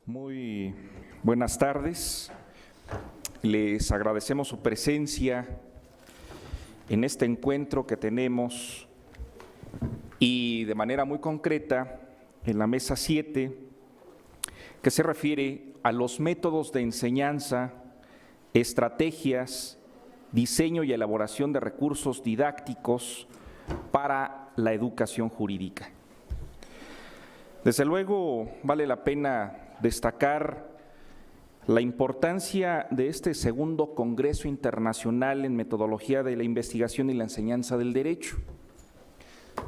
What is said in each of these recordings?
Muy buenas tardes. Les agradecemos su presencia en este encuentro que tenemos y de manera muy concreta en la mesa 7, que se refiere a los métodos de enseñanza, estrategias, diseño y elaboración de recursos didácticos para la educación jurídica. Desde luego, vale la pena destacar la importancia de este segundo Congreso Internacional en Metodología de la Investigación y la Enseñanza del Derecho,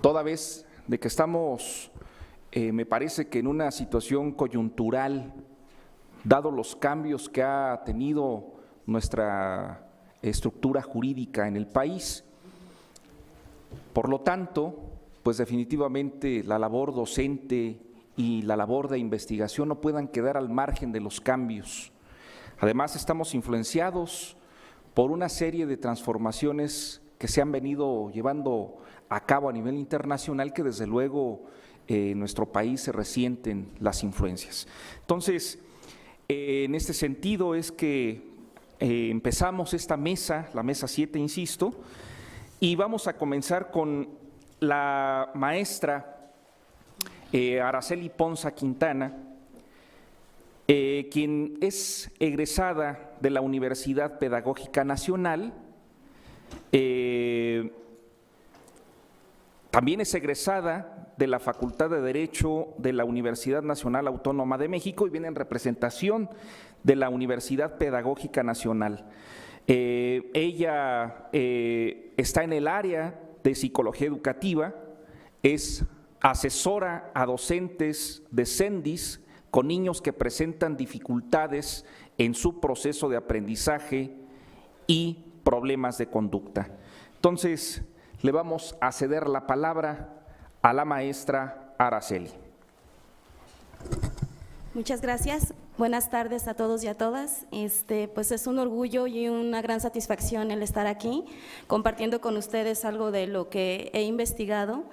toda vez de que estamos, me parece que en una situación coyuntural, dado los cambios que ha tenido nuestra estructura jurídica en el país. Por lo tanto, pues definitivamente la labor docente y la labor de investigación no puedan quedar al margen de los cambios. Además, estamos influenciados por una serie de transformaciones que se han venido llevando a cabo a nivel internacional, que desde luego en nuestro país se resienten las influencias. Entonces, en este sentido es que empezamos esta mesa, la mesa 7, insisto, y vamos a comenzar con la maestra Araceli Ponza Quintana, quien es egresada de la Universidad Pedagógica Nacional, también es egresada de la Facultad de Derecho de la Universidad Nacional Autónoma de México y viene en representación de la Universidad Pedagógica Nacional. Ella está en el área de psicología educativa, es asesora a docentes de CENDIS con niños que presentan dificultades en su proceso de aprendizaje y problemas de conducta. Entonces, le vamos a ceder la palabra a la maestra Araceli. Muchas gracias. Buenas tardes a todos y a todas. Pues es un orgullo y una gran satisfacción el estar aquí compartiendo con ustedes algo de lo que he investigado.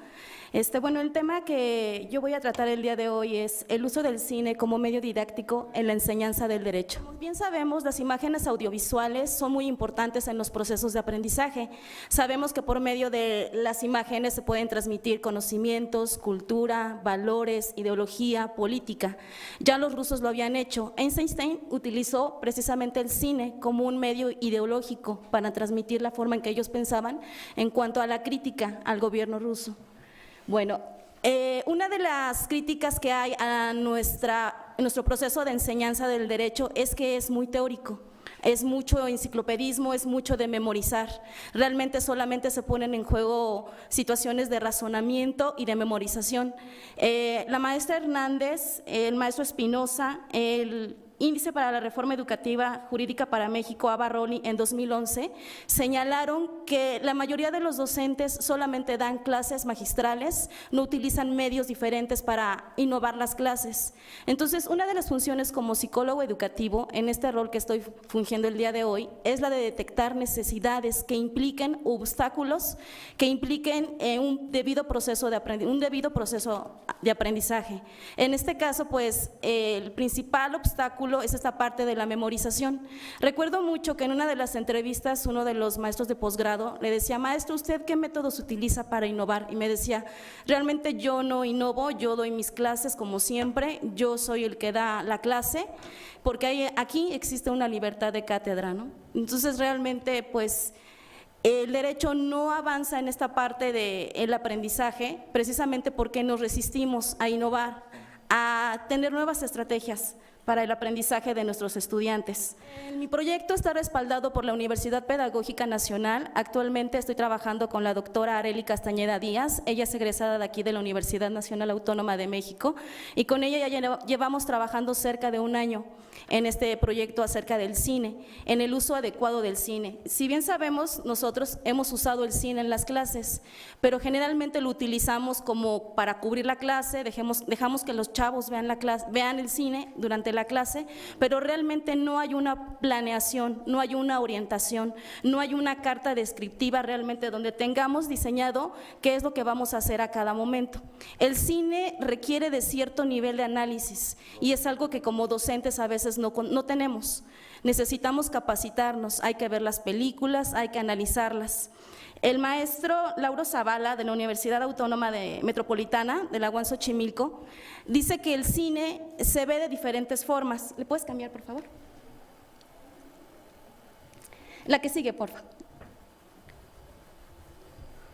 Bueno, el tema que yo voy a tratar el día de hoy es el uso del cine como medio didáctico en la enseñanza del derecho. Como bien sabemos, las imágenes audiovisuales son muy importantes en los procesos de aprendizaje. Sabemos que por medio de las imágenes se pueden transmitir conocimientos, cultura, valores, ideología, política. Ya los rusos lo habían hecho. Einstein utilizó precisamente el cine como un medio ideológico para transmitir la forma en que ellos pensaban en cuanto a la crítica al gobierno ruso. Bueno, una de las críticas que hay a nuestro proceso de enseñanza del derecho es que es muy teórico, es mucho enciclopedismo, es mucho de memorizar. Realmente solamente se ponen en juego situaciones de razonamiento y de memorización. La maestra Hernández, el maestro Espinosa, el Índice para la Reforma Educativa Jurídica para México, Abarroni, en 2011, señalaron que la mayoría de los docentes solamente dan clases magistrales, no utilizan medios diferentes para innovar las clases. Entonces, una de las funciones como psicólogo educativo, en este rol que estoy fungiendo el día de hoy, es la de detectar necesidades que impliquen obstáculos, que impliquen un debido proceso de aprendizaje. En este caso, pues, el principal obstáculo es esta parte de la memorización. Recuerdo mucho que en una de las entrevistas uno de los maestros de posgrado le decía: maestro, ¿usted qué métodos utiliza para innovar? Y me decía: realmente yo no innovo, yo doy mis clases como siempre, yo soy el que da la clase, porque aquí existe una libertad de cátedra, ¿no? Entonces realmente pues el derecho no avanza en esta parte del aprendizaje precisamente porque nos resistimos a innovar, a tener nuevas estrategias para el aprendizaje de nuestros estudiantes. Mi proyecto está respaldado por la Universidad Pedagógica Nacional. Actualmente estoy trabajando con la doctora Arely Castañeda Díaz. Ella es egresada de aquí de la Universidad Nacional Autónoma de México y con ella ya llevamos trabajando cerca de un año en este proyecto acerca del cine, en el uso adecuado del cine. Si bien sabemos, nosotros hemos usado el cine en las clases, pero generalmente lo utilizamos como para cubrir la clase, dejamos que los chavos vean el cine durante la clase, pero realmente no hay una planeación, no hay una orientación, no hay una carta descriptiva realmente donde tengamos diseñado qué es lo que vamos a hacer a cada momento. El cine requiere de cierto nivel de análisis y es algo que como docentes a veces no tenemos. Necesitamos capacitarnos, hay que ver las películas, hay que analizarlas. El maestro Lauro Zavala, de la Universidad Autónoma Metropolitana de la UAM Xochimilco, dice que el cine se ve de diferentes formas. ¿Le puedes cambiar, por favor? La que sigue, por favor.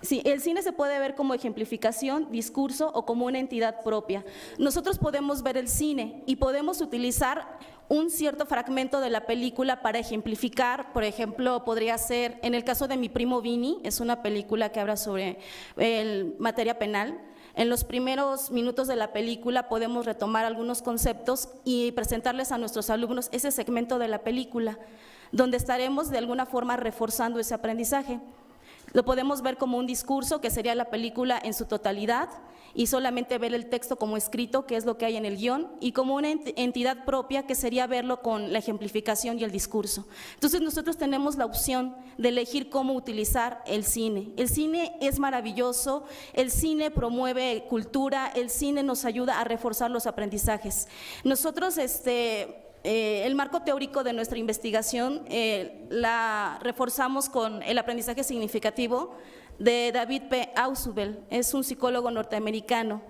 Sí, el cine se puede ver como ejemplificación, discurso o como una entidad propia. Nosotros podemos ver el cine y podemos utilizar un cierto fragmento de la película para ejemplificar. Por ejemplo, podría ser, en el caso de Mi primo Vini, es una película que habla sobre materia penal. En los primeros minutos de la película podemos retomar algunos conceptos y presentarles a nuestros alumnos ese segmento de la película, donde estaremos de alguna forma reforzando ese aprendizaje. Lo podemos ver como un discurso, que sería la película en su totalidad, y solamente ver el texto como escrito, que es lo que hay en el guión, y como una entidad propia, que sería verlo con la ejemplificación y el discurso. Entonces nosotros tenemos la opción de elegir cómo utilizar el cine. El cine es maravilloso, el cine promueve cultura, el cine nos ayuda a reforzar los aprendizajes. Nosotros, el marco teórico de nuestra investigación la reforzamos con el aprendizaje significativo de David P. Ausubel, es un psicólogo norteamericano,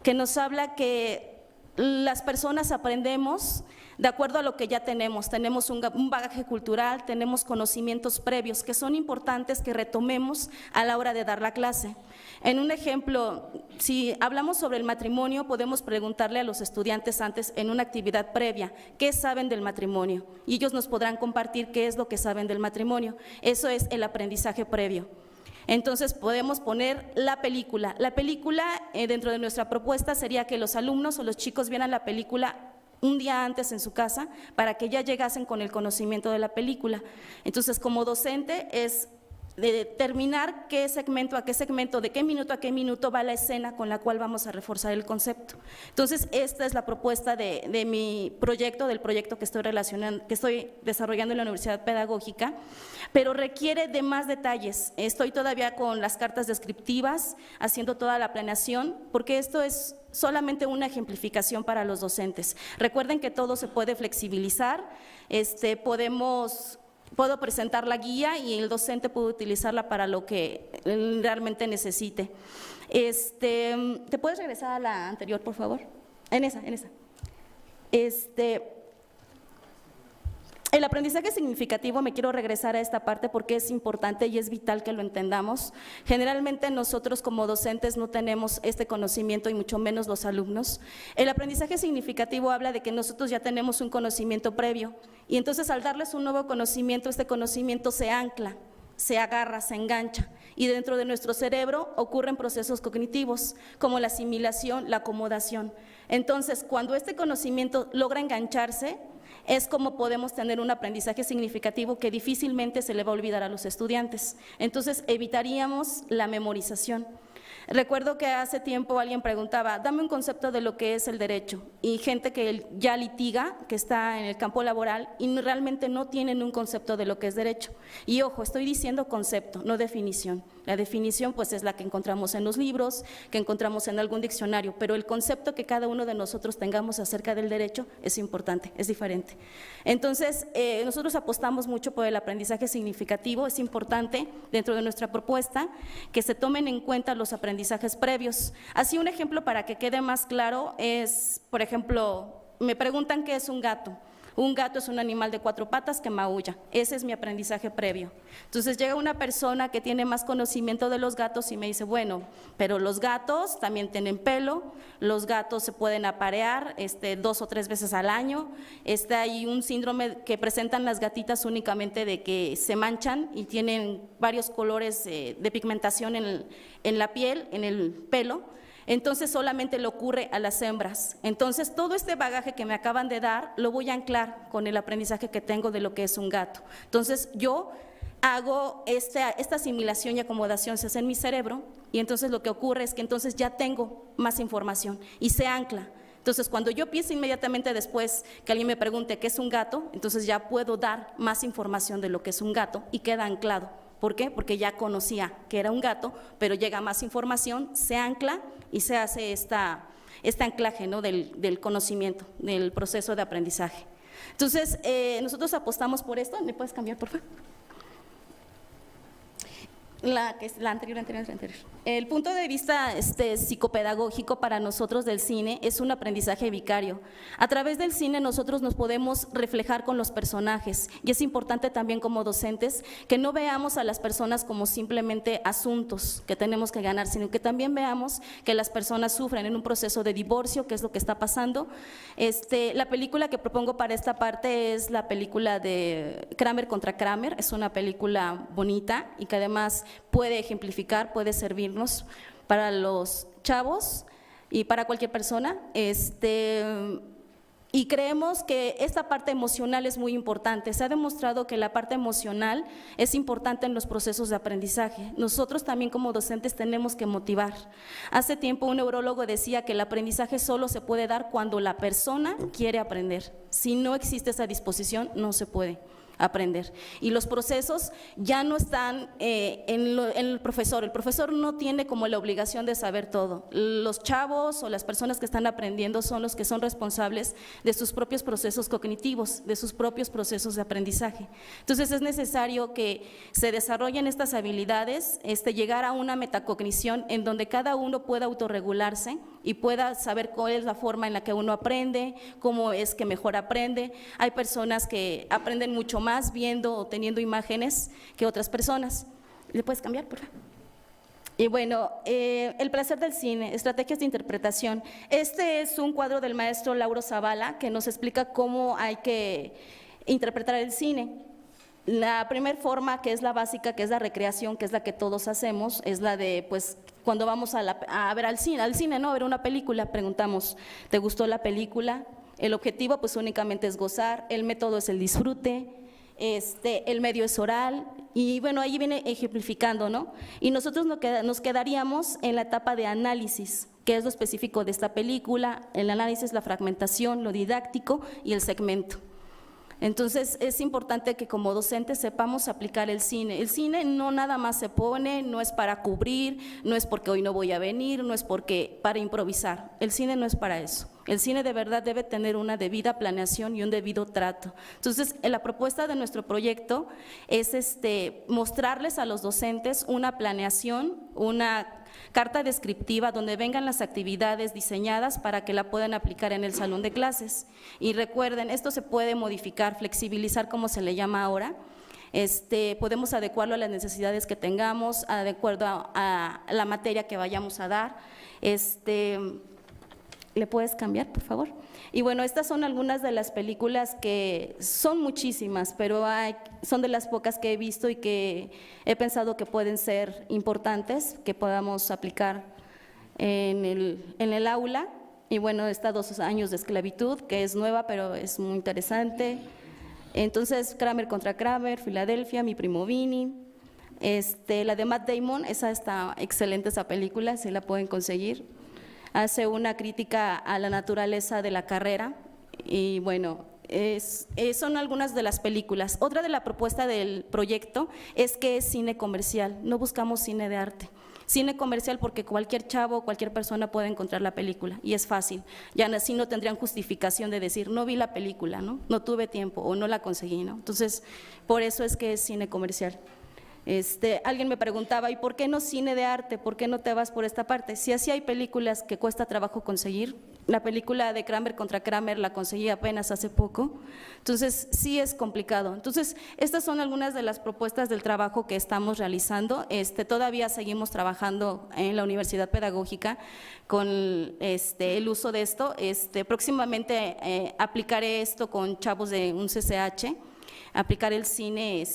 que nos habla que las personas aprendemos de acuerdo a lo que ya tenemos un bagaje cultural, tenemos conocimientos previos que son importantes que retomemos a la hora de dar la clase. En un ejemplo, si hablamos sobre el matrimonio, podemos preguntarle a los estudiantes antes en una actividad previa, ¿qué saben del matrimonio? Y ellos nos podrán compartir qué es lo que saben del matrimonio. Eso es el aprendizaje previo. Entonces podemos poner la película. La película dentro de nuestra propuesta sería que los alumnos o los chicos vieran la película un día antes en su casa para que ya llegasen con el conocimiento de la película. Entonces, como docente es de determinar qué segmento a qué segmento, de qué minuto a qué minuto va la escena con la cual vamos a reforzar el concepto. Entonces, esta es la propuesta de mi proyecto, del proyecto que estoy desarrollando en la Universidad Pedagógica, pero requiere de más detalles. Estoy todavía con las cartas descriptivas, haciendo toda la planeación, porque esto es solamente una ejemplificación para los docentes. Recuerden que todo se puede flexibilizar, puedo presentar la guía y el docente puede utilizarla para lo que realmente necesite. ¿Te puedes regresar a la anterior, por favor? En esa. El aprendizaje significativo, me quiero regresar a esta parte porque es importante y es vital que lo entendamos. Generalmente nosotros como docentes no tenemos este conocimiento y mucho menos los alumnos. El aprendizaje significativo habla de que nosotros ya tenemos un conocimiento previo y entonces al darles un nuevo conocimiento, este conocimiento se ancla, se agarra, se engancha y dentro de nuestro cerebro ocurren procesos cognitivos como la asimilación, la acomodación. Entonces, cuando este conocimiento logra engancharse, es como podemos tener un aprendizaje significativo que difícilmente se le va a olvidar a los estudiantes. Entonces, evitaríamos la memorización. Recuerdo que hace tiempo alguien preguntaba, dame un concepto de lo que es el derecho, y gente que ya litiga, que está en el campo laboral y realmente no tienen un concepto de lo que es derecho. Y ojo, estoy diciendo concepto, no definición. La definición pues es la que encontramos en los libros, que encontramos en algún diccionario, pero el concepto que cada uno de nosotros tengamos acerca del derecho es importante, es diferente. Entonces, nosotros apostamos mucho por el aprendizaje significativo, es importante dentro de nuestra propuesta que se tomen en cuenta los aprendizajes previos. Así un ejemplo para que quede más claro es, por ejemplo, me preguntan qué es un gato. Un gato es un animal de 4 patas que maulla, ese es mi aprendizaje previo. Entonces llega una persona que tiene más conocimiento de los gatos y me dice, bueno, pero los gatos también tienen pelo, los gatos se pueden aparear 2 o 3 veces al año, hay un síndrome que presentan las gatitas únicamente de que se manchan y tienen varios colores de pigmentación en la piel, en el pelo. Entonces solamente le ocurre a las hembras. Entonces todo este bagaje que me acaban de dar lo voy a anclar con el aprendizaje que tengo de lo que es un gato. Entonces yo hago esta asimilación y acomodación se hace en mi cerebro y entonces lo que ocurre es que entonces ya tengo más información y se ancla. Entonces, cuando yo pienso inmediatamente después que alguien me pregunte qué es un gato, entonces ya puedo dar más información de lo que es un gato y queda anclado. ¿Por qué? Porque ya conocía que era un gato, pero llega más información, se ancla y se hace este anclaje, ¿no?, del conocimiento, del proceso de aprendizaje. Entonces, nosotros apostamos por esto. ¿Me puedes cambiar, por favor? La anterior. El punto de vista psicopedagógico para nosotros del cine es un aprendizaje vicario. A través del cine nosotros nos podemos reflejar con los personajes y es importante también como docentes que no veamos a las personas como simplemente asuntos que tenemos que ganar, sino que también veamos que las personas sufren en un proceso de divorcio, que es lo que está pasando. La película que propongo para esta parte es la película de Kramer contra Kramer. Es una película bonita y que además puede ejemplificar, puede servirnos para los chavos y para cualquier persona. Y creemos que esta parte emocional es muy importante. Se ha demostrado que la parte emocional es importante en los procesos de aprendizaje. Nosotros también como docentes tenemos que motivar. Hace tiempo un neurólogo decía que el aprendizaje solo se puede dar cuando la persona quiere aprender. Si no existe esa disposición, no se puede aprender. Y los procesos ya no están en el profesor. El profesor no tiene como la obligación de saber todo. Los chavos o las personas que están aprendiendo son los que son responsables de sus propios procesos cognitivos, de sus propios procesos de aprendizaje. Entonces es necesario que se desarrollen estas habilidades, llegar a una metacognición en donde cada uno pueda autorregularse y pueda saber cuál es la forma en la que uno aprende, cómo es que mejor aprende. Hay personas que aprenden mucho más viendo o teniendo imágenes que otras personas. ¿Le puedes cambiar, por favor? Y bueno, el placer del cine, estrategias de interpretación. Este es un cuadro del maestro Lauro Zavala que nos explica cómo hay que interpretar el cine. La primera forma, que es la básica, que es la recreación, que es la que todos hacemos, es la de, pues, cuando vamos a ver al cine, ¿no?, a ver una película, preguntamos, ¿te gustó la película? El objetivo, pues, únicamente es gozar, el método es el disfrute, el medio es oral, y bueno, ahí viene ejemplificando, ¿no? Y nosotros nos quedaríamos en la etapa de análisis, que es lo específico de esta película, el análisis, la fragmentación, lo didáctico y el segmento. Entonces es importante que como docentes sepamos aplicar el cine. El cine no nada más se pone, no es para cubrir, no es porque hoy no voy a venir, no es porque para improvisar. El cine no es para eso. El cine de verdad debe tener una debida planeación y un debido trato. Entonces, la propuesta de nuestro proyecto es mostrarles a los docentes una planeación, una carta descriptiva donde vengan las actividades diseñadas para que la puedan aplicar en el salón de clases. Y recuerden, esto se puede modificar, flexibilizar, como se le llama ahora. Podemos adecuarlo a las necesidades que tengamos, de acuerdo a la materia que vayamos a dar. ¿Le puedes cambiar, por favor? Y bueno, estas son algunas de las películas que son muchísimas, pero son de las pocas que he visto y que he pensado que pueden ser importantes, que podamos aplicar en el aula. Y bueno, está 2 años de esclavitud, que es nueva, pero es muy interesante. Entonces, Kramer contra Kramer, Filadelfia, Mi primo Vini. La de Matt Damon, esa está excelente, esa película, si la pueden conseguir. Hace una crítica a la naturaleza de la carrera y bueno, son algunas de las películas. Otra de la propuesta del proyecto es que es cine comercial, no buscamos cine de arte. Cine comercial porque cualquier chavo, cualquier persona puede encontrar la película y es fácil. Ya así no tendrían justificación de decir, no vi la película, no tuve tiempo o no la conseguí, ¿no? Entonces, por eso es que es cine comercial. Alguien me preguntaba, ¿y por qué no cine de arte? ¿Por qué no te vas por esta parte? Si así hay películas que cuesta trabajo conseguir, la película de Kramer contra Kramer la conseguí apenas hace poco, entonces sí es complicado. Entonces, estas son algunas de las propuestas del trabajo que estamos realizando. Todavía seguimos trabajando en la Universidad Pedagógica con el uso de esto. Próximamente aplicaré esto con chavos de un CCH, aplicar el cine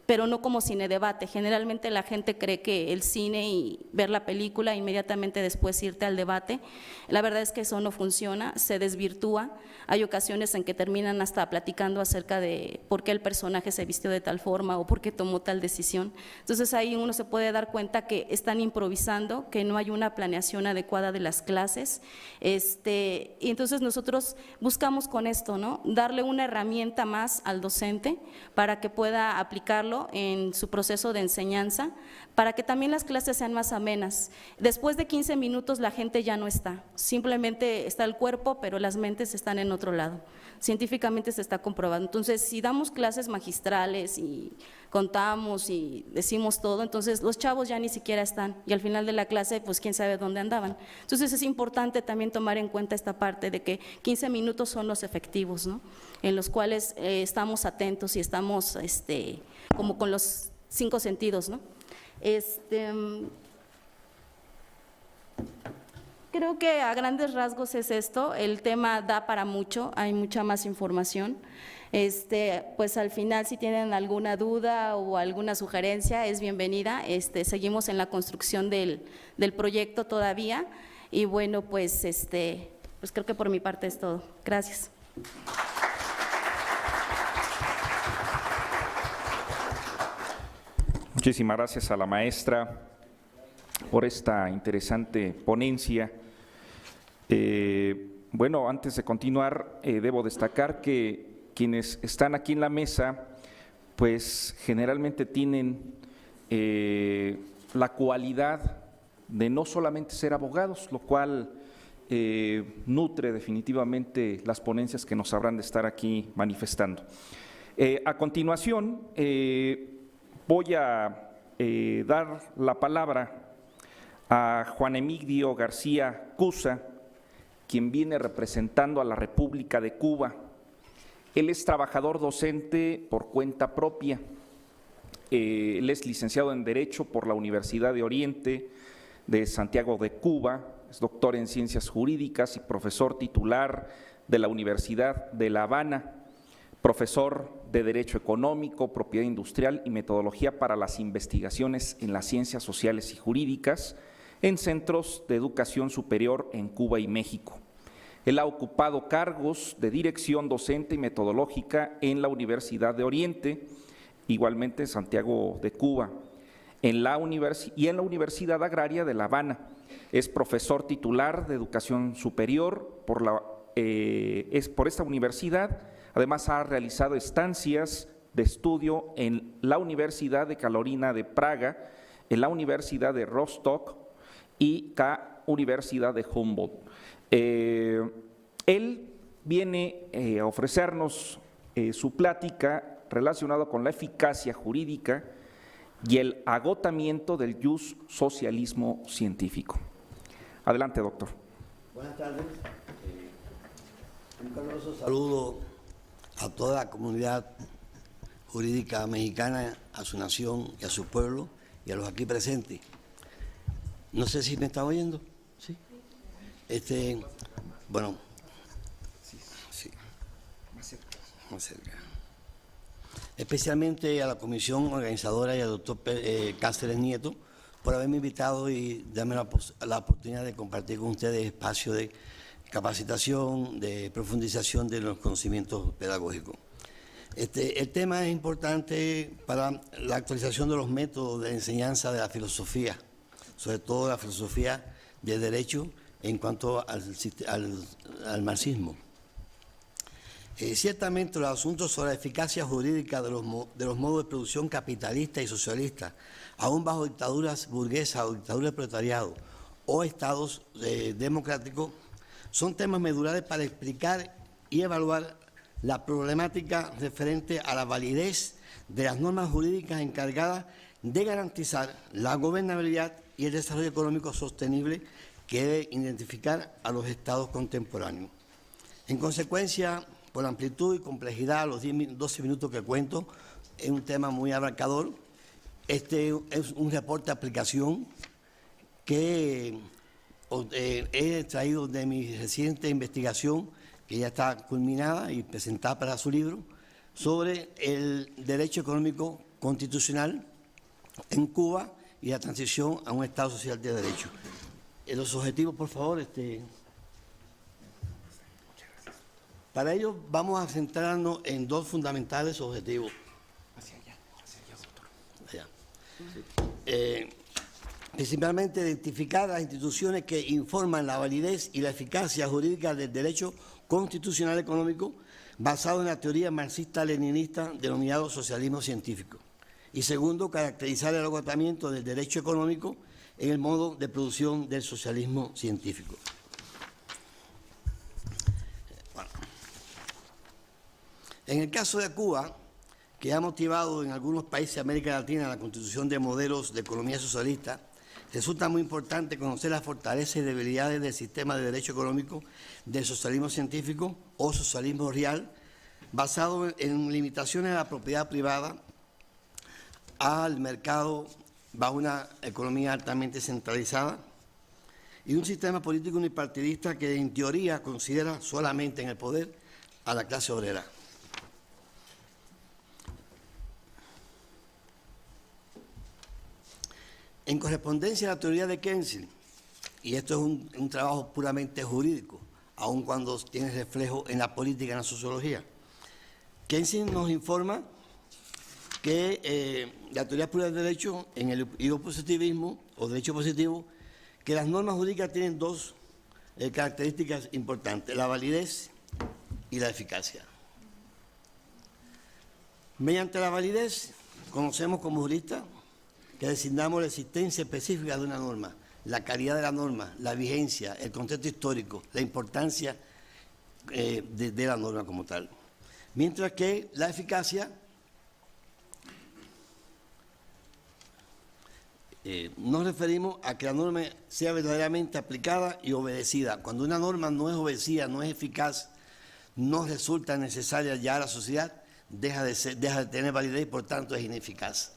pero no como cine debate. Generalmente la gente cree que el cine y ver la película, inmediatamente después irte al debate. La verdad es que eso no funciona, se desvirtúa. Hay ocasiones en que terminan hasta platicando acerca de por qué el personaje se vistió de tal forma o por qué tomó tal decisión. Entonces ahí uno se puede dar cuenta que están improvisando, que no hay una planeación adecuada de las clases. Y entonces nosotros buscamos con esto, ¿no?, darle una herramienta más al docente para que pueda aplicarlo en su proceso de enseñanza, para que también las clases sean más amenas. Después de 15 minutos la gente ya no está, simplemente está el cuerpo, pero las mentes están en otro lado. Científicamente se está comprobando. Entonces, si damos clases magistrales y contamos y decimos todo, entonces los chavos ya ni siquiera están, y al final de la clase, pues quién sabe dónde andaban. Entonces es importante también tomar en cuenta esta parte de que 15 minutos son los efectivos, ¿no?, en los cuales estamos atentos y estamos como con los 5 sentidos, ¿no? Creo que a grandes rasgos es esto. El tema da para mucho, hay mucha más información. Pues al final, si tienen alguna duda o alguna sugerencia, es bienvenida. Seguimos en la construcción del proyecto todavía, y bueno, pues pues creo que por mi parte es todo. Gracias. Muchísimas gracias a la maestra por esta interesante ponencia. Bueno, antes de continuar, debo destacar que quienes están aquí en la mesa, pues generalmente tienen la cualidad de no solamente ser abogados, lo cual nutre definitivamente las ponencias que nos habrán de estar aquí manifestando. A continuación, voy a dar la palabra a Juan Emigdio García Cuza, quien viene representando a la República de Cuba. Él es trabajador docente por cuenta propia. Él es licenciado en Derecho por la Universidad de Oriente de Santiago de Cuba, es doctor en Ciencias Jurídicas y profesor titular de la Universidad de La Habana, profesor de Derecho Económico, Propiedad Industrial y Metodología para las Investigaciones en las Ciencias Sociales y Jurídicas en centros de educación superior en Cuba y México. Él ha ocupado cargos de dirección docente y metodológica en la Universidad de Oriente, igualmente en Santiago de Cuba, y en la Universidad Agraria de La Habana. Es profesor titular de educación superior por esta universidad. Además, ha realizado estancias de estudio en la Universidad de Carolina de Praga, en la Universidad de Rostock y la Universidad de Humboldt. Él viene a ofrecernos su plática relacionada con la eficacia jurídica y el agotamiento del jus socialismo científico. Adelante, doctor. Buenas tardes. Un caluroso saludo a toda la comunidad jurídica mexicana, a su nación y a su pueblo y a los aquí presentes. No sé si me está oyendo. ¿Sí? Bueno, sí, más cerca. Especialmente a la comisión organizadora y al doctor Cáceres Nieto por haberme invitado y darme la oportunidad de compartir con ustedes espacio de capacitación, de profundización de los conocimientos pedagógicos. El tema es importante para la actualización de los métodos de enseñanza de la filosofía, sobre todo la filosofía del derecho en cuanto al marxismo. Ciertamente los asuntos sobre la eficacia jurídica de los modos de producción capitalista y socialista, aún bajo dictaduras burguesas o dictaduras de proletariado o estados democráticos, son temas medulares para explicar y evaluar la problemática referente a la validez de las normas jurídicas encargadas de garantizar la gobernabilidad y el desarrollo económico sostenible que debe identificar a los estados contemporáneos. En consecuencia, por la amplitud y complejidad, los 12 minutos que cuento, es un tema muy abarcador. Este es un reporte de aplicación que he traído de mi reciente investigación, que ya está culminada y presentada para su libro, sobre el derecho económico constitucional en Cuba y la transición a un Estado social de derecho. Los objetivos, por favor. Para ello vamos a centrarnos en dos fundamentales objetivos. Principalmente identificar las instituciones que informan la validez y la eficacia jurídica del derecho constitucional económico basado en la teoría marxista-leninista denominado socialismo científico. Y segundo, caracterizar el agotamiento del derecho económico en el modo de producción del socialismo científico. Bueno. En el caso de Cuba, que ha motivado en algunos países de América Latina la constitución de modelos de economía socialista, resulta muy importante conocer las fortalezas y debilidades del sistema de derecho económico del socialismo científico o socialismo real, basado en limitaciones a la propiedad privada, al mercado bajo una economía altamente centralizada y un sistema político unipartidista que en teoría considera solamente en el poder a la clase obrera. En correspondencia a la teoría de Keynes, y esto es un trabajo puramente jurídico, aun cuando tiene reflejo en la política y en la sociología, Keynes nos informa que la teoría pura del derecho, en el positivismo o derecho positivo, que las normas jurídicas tienen dos características importantes, la validez y la eficacia. Mediante la validez, conocemos como juristas que designamos la existencia específica de una norma, la calidad de la norma, la vigencia, el contexto histórico, la importancia de la norma como tal. Mientras que la eficacia nos referimos a que la norma sea verdaderamente aplicada y obedecida. Cuando una norma no es obedecida, no es eficaz, no resulta necesaria ya a la sociedad, deja de tener validez y por tanto es ineficaz.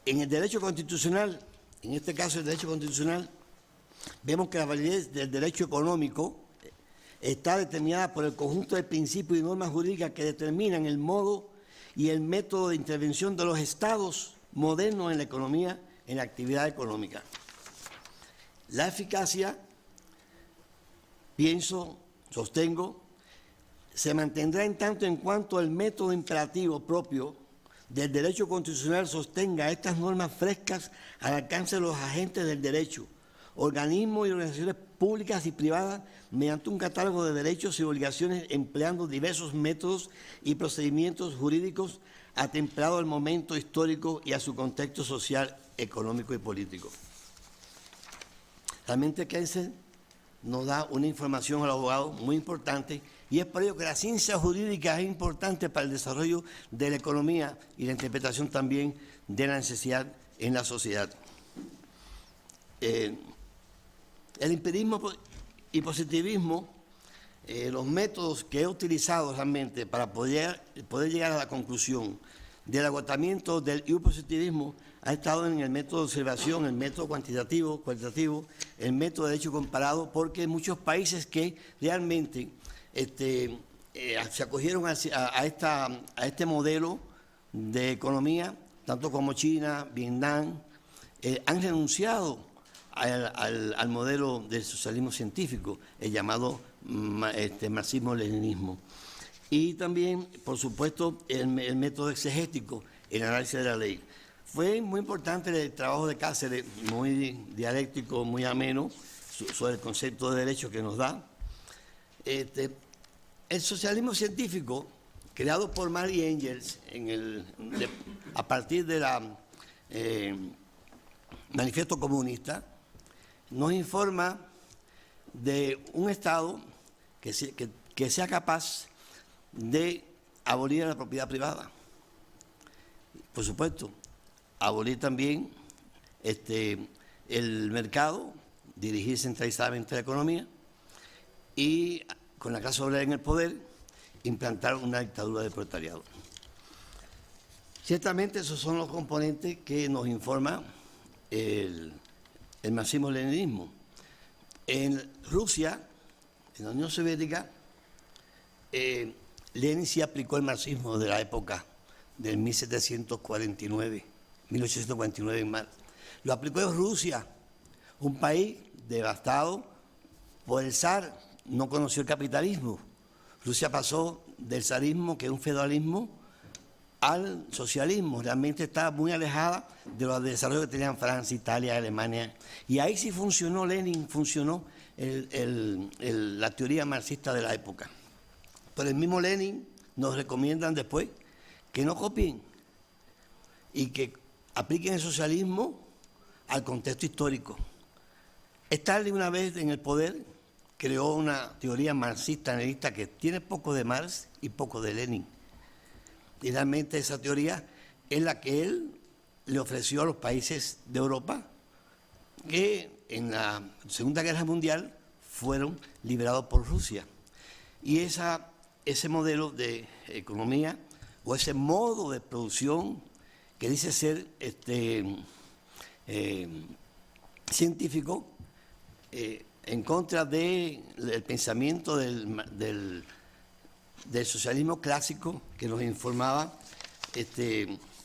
En el derecho constitucional, en este caso el derecho constitucional, vemos que la validez del derecho económico está determinada por el conjunto de principios y normas jurídicas que determinan el modo y el método de intervención de los estados modernos en la economía, en la actividad económica. La eficacia, pienso, sostengo, se mantendrá en tanto en cuanto el método imperativo propio del derecho constitucional sostenga estas normas frescas al alcance de los agentes del derecho, organismos y organizaciones públicas y privadas, mediante un catálogo de derechos y obligaciones empleando diversos métodos y procedimientos jurídicos atemprados al momento histórico y a su contexto social, económico y político. Realmente Keynes nos da una información al abogado muy importante y es por ello que la ciencia jurídica es importante para el desarrollo de la economía y la interpretación también de la necesidad en la sociedad. El empirismo y positivismo, los métodos que he utilizado realmente para poder llegar a la conclusión del agotamiento del positivismo ha estado en el método de observación, el método cuantitativo, el método de derecho comparado, porque muchos países que realmente se acogieron a este modelo de economía, tanto como China, Vietnam, han renunciado al modelo del socialismo científico, el llamado marxismo-leninismo. Y también, por supuesto, el método exegético, el análisis de la ley. Fue muy importante el trabajo de Cáceres, muy dialéctico, muy ameno, sobre el concepto de derecho que nos da. El socialismo científico, creado por Marx y Engels a partir de la Manifiesto Comunista, nos informa de un Estado que sea capaz de abolir la propiedad privada. Por supuesto, abolir también el mercado, dirigir centralizadamente la economía y, con la clase obrera en el poder, implantar una dictadura del proletariado. Ciertamente esos son los componentes que nos informa el marxismo-leninismo. En Rusia, en la Unión Soviética, Lenin sí aplicó el marxismo de la época del 1849 en marzo. Lo aplicó en Rusia, un país devastado por el zar, no conoció el capitalismo. Rusia pasó del zarismo, que es un feudalismo, al socialismo. Realmente estaba muy alejada de los desarrollos que tenían Francia, Italia, Alemania. Y ahí sí funcionó Lenin, funcionó la teoría marxista de la época. Pero el mismo Lenin nos recomiendan después que no copien y que apliquen el socialismo al contexto histórico. Stalin, una vez en el poder, creó una teoría marxista-leninista que tiene poco de Marx y poco de Lenin. Y realmente esa teoría es la que él le ofreció a los países de Europa que en la Segunda Guerra Mundial fueron liberados por Rusia. Y ese modelo de economía o ese modo de producción que dice ser científico, en contra del pensamiento del socialismo clásico que nos informaba,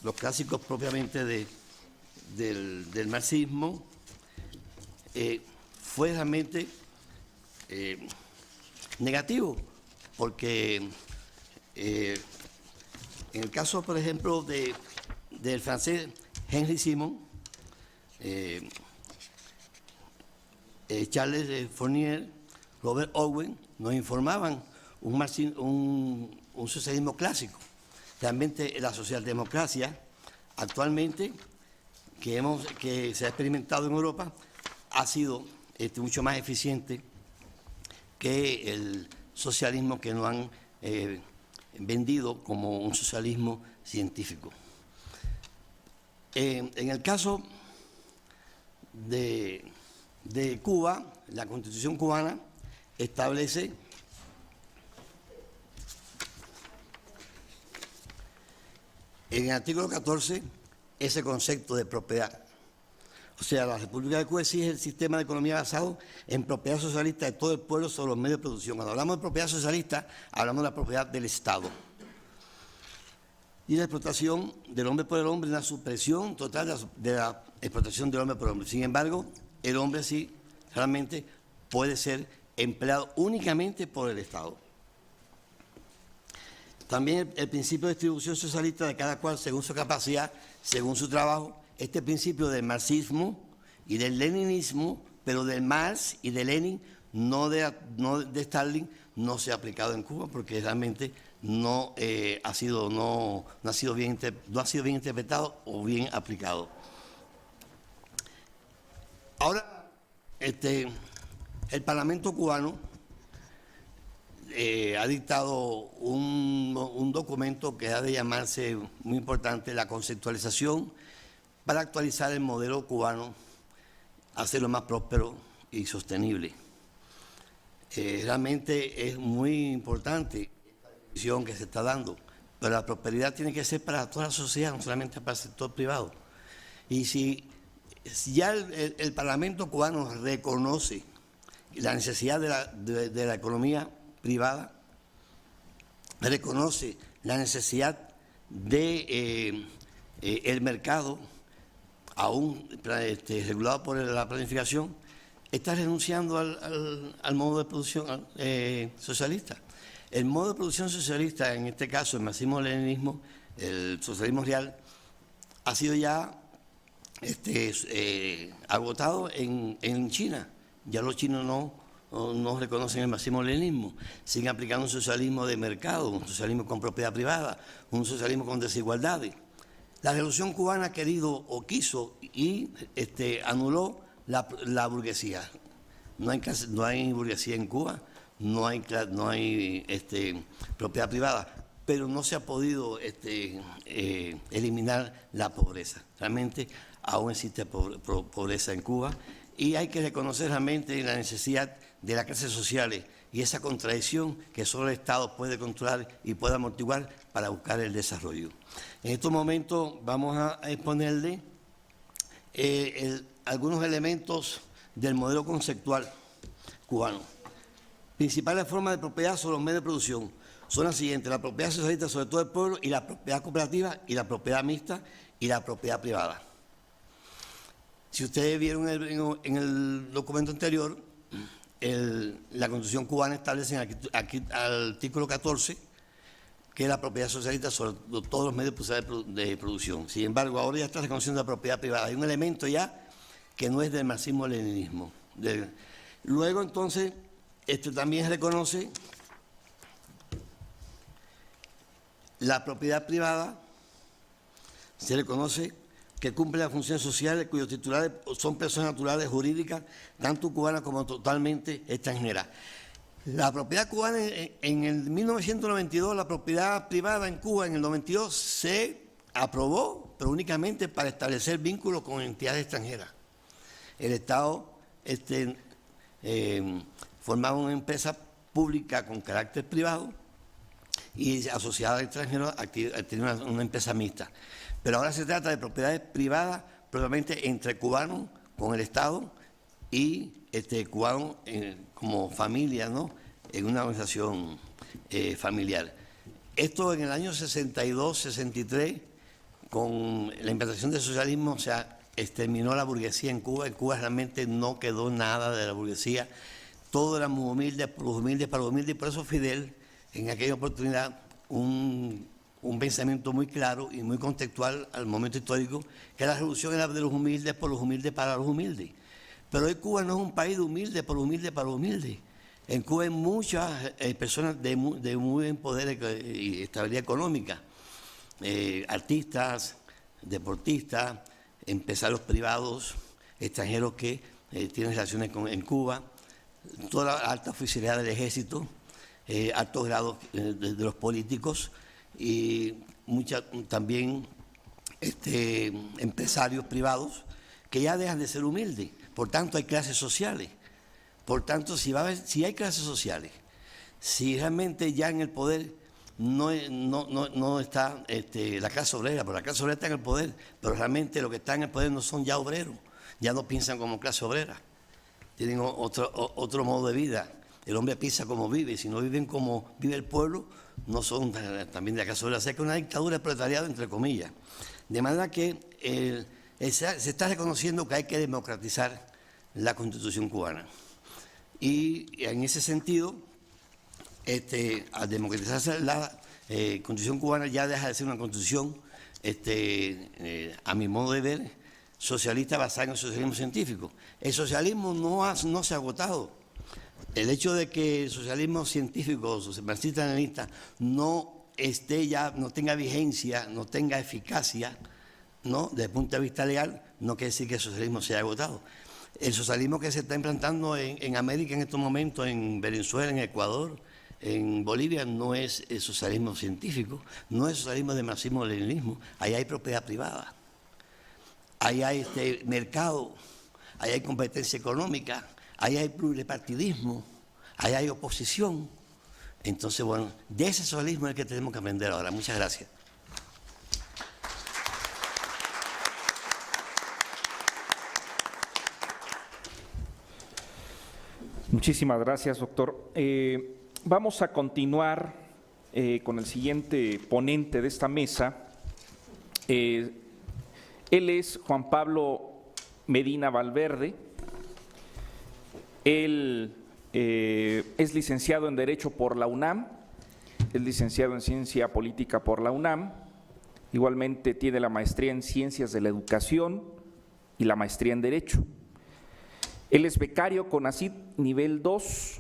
los clásicos propiamente del marxismo, fue realmente negativo, porque en el caso, por ejemplo, del francés Henri Simon, Charles Fourier, Robert Owen, nos informaban un socialismo clásico. Realmente la socialdemocracia actualmente que se ha experimentado en Europa ha sido mucho más eficiente que el socialismo que nos han vendido como un socialismo científico. En el caso de Cuba, la Constitución cubana establece en el artículo 14 ese concepto de propiedad. O sea, la República de Cuba exige el sistema de economía basado en propiedad socialista de todo el pueblo sobre los medios de producción. Cuando hablamos de propiedad socialista, hablamos de la propiedad del Estado. Y la explotación del hombre por el hombre, una supresión total de la explotación del hombre por el hombre. Sin embargo, el hombre sí realmente puede ser empleado únicamente por el Estado. También el principio de distribución socialista de cada cual según su capacidad, según su trabajo. Este principio del marxismo y del leninismo, pero del Marx y de Lenin, no de Stalin, no se ha aplicado en Cuba porque realmente no ha sido bien interpretado o bien aplicado. Ahora, el Parlamento cubano ha dictado un documento que ha de llamarse, muy importante, la conceptualización para actualizar el modelo cubano, hacerlo más próspero y sostenible. Realmente es muy importante esta decisión que se está dando, pero la prosperidad tiene que ser para toda la sociedad, no solamente para el sector privado. Y si ya el Parlamento cubano reconoce la necesidad de la economía privada, reconoce la necesidad de el mercado, aún regulado por la planificación, está renunciando al modo de producción socialista. El modo de producción socialista, en este caso el marxismo-leninismo, el socialismo real, ha sido ya agotado en China. Ya los chinos no reconocen el marxismo-leninismo, siguen aplicando un socialismo de mercado, un socialismo con propiedad privada, un socialismo con desigualdades. La Revolución Cubana ha querido o quiso y anuló la burguesía. No hay burguesía en Cuba, no hay propiedad privada, pero no se ha podido eliminar la pobreza. Realmente aún existe pobreza en Cuba y hay que reconocer realmente la necesidad de las clases sociales y esa contradicción que solo el Estado puede controlar y puede amortiguar para buscar el desarrollo. En estos momentos vamos a exponerle algunos elementos del modelo conceptual cubano. Principales formas de propiedad sobre los medios de producción son las siguientes: la propiedad socialista sobre todo el pueblo, y la propiedad cooperativa, y la propiedad mixta, y la propiedad privada. Si ustedes vieron en el documento anterior, la Constitución cubana establece aquí al artículo 14 que es la propiedad socialista sobre todos los medios de producción. Sin embargo, ahora ya está reconociendo la propiedad privada. Hay un elemento ya que no es del marxismo-leninismo. Luego, entonces, también reconoce la propiedad privada, se reconoce que cumple las funciones sociales cuyos titulares son personas naturales jurídicas, tanto cubanas como totalmente extranjeras. La propiedad cubana en el 1992, la propiedad privada en Cuba en el 92 se aprobó, pero únicamente para establecer vínculos con entidades extranjeras. El Estado formaba una empresa pública con carácter privado y asociada al extranjero tenía una empresa mixta. Pero ahora se trata de propiedades privadas probablemente entre cubanos con el Estado y cubanos como familia, ¿no?, en una organización familiar. Esto en el año 62, 63, con la implantación del socialismo, o sea, exterminó la burguesía en Cuba. En Cuba realmente no quedó nada de la burguesía. Todo era muy humilde, para los humildes, y por eso Fidel, en aquella oportunidad, un pensamiento muy claro y muy contextual al momento histórico, que la revolución era de los humildes, por los humildes, para los humildes. Pero hoy Cuba no es un país de humildes, por humildes, para los humildes. En Cuba hay muchas personas de muy buen poder y estabilidad económica, artistas, deportistas, empresarios privados, extranjeros que tienen relaciones en Cuba, toda la alta oficialidad del ejército, altos grados de los políticos y también empresarios privados que ya dejan de ser humildes. Por tanto, hay clases sociales. Por tanto, si hay clases sociales, si realmente ya en el poder no está la clase obrera, porque la clase obrera está en el poder, pero realmente los que están en el poder no son ya obreros, ya no piensan como clase obrera, tienen otro modo de vida. El hombre piensa como vive, si no viven como vive el pueblo, no son también de la clase obrera. O sea que es una dictadura del proletariado, entre comillas. De manera que se está reconociendo que hay que democratizar la Constitución cubana. Y en ese sentido, al democratizarse la Constitución cubana, ya deja de ser una Constitución, a mi modo de ver, socialista basada en el socialismo científico. El socialismo no se ha agotado. El hecho de que el socialismo científico, marxista-leninista, no tenga vigencia, no tenga eficacia, ¿no?, desde el punto de vista legal, no quiere decir que el socialismo se haya agotado. El socialismo que se está implantando en América en estos momentos, en Venezuela, en Ecuador, en Bolivia, no es el socialismo científico, no es socialismo de marxismo-leninismo. Ahí hay propiedad privada, ahí hay mercado, ahí hay competencia económica, ahí hay pluripartidismo, ahí hay oposición. Entonces, bueno, de ese socialismo es el que tenemos que aprender ahora. Muchas gracias. Muchísimas gracias, doctor. Vamos a continuar con el siguiente ponente de esta mesa. Él es Juan Pablo Medina Valverde. Él es licenciado en Derecho por la UNAM, es licenciado en Ciencia Política por la UNAM, igualmente tiene la maestría en Ciencias de la Educación y la maestría en Derecho. Él es becario CONACYT nivel 2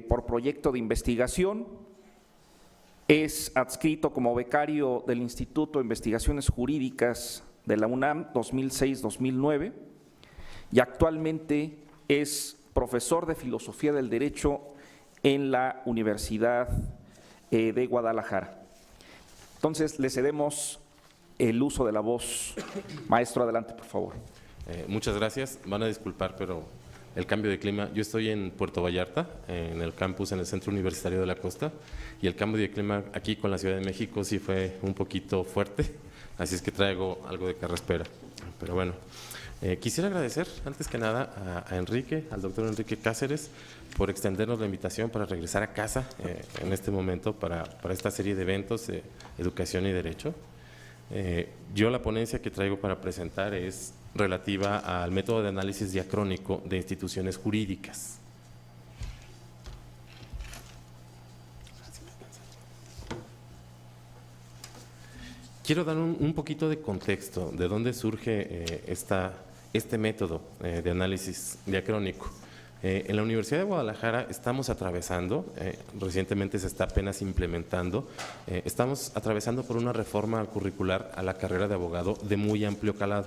por proyecto de investigación, es adscrito como becario del Instituto de Investigaciones Jurídicas de la UNAM 2006-2009 y actualmente es profesor de Filosofía del Derecho en la Universidad de Guadalajara. Entonces, le cedemos el uso de la voz. Maestro, adelante, por favor. Muchas gracias. Van a disculpar, pero el cambio de clima. Yo estoy en Puerto Vallarta, en el campus, en el Centro Universitario de la Costa, y el cambio de clima aquí con la Ciudad de México sí fue un poquito fuerte, así es que traigo algo de carraspera. Pero bueno, Quisiera agradecer, antes que nada, a Enrique, al doctor Enrique Cáceres, por extendernos la invitación para regresar a casa en este momento para esta serie de eventos de educación y derecho. Yo la ponencia que traigo para presentar es relativa al método de análisis diacrónico de instituciones jurídicas. Quiero dar un poquito de contexto de dónde surge este método de análisis diacrónico. En la Universidad de Guadalajara estamos atravesando, recientemente se está apenas implementando, estamos atravesando por una reforma curricular a la carrera de abogado de muy amplio calado.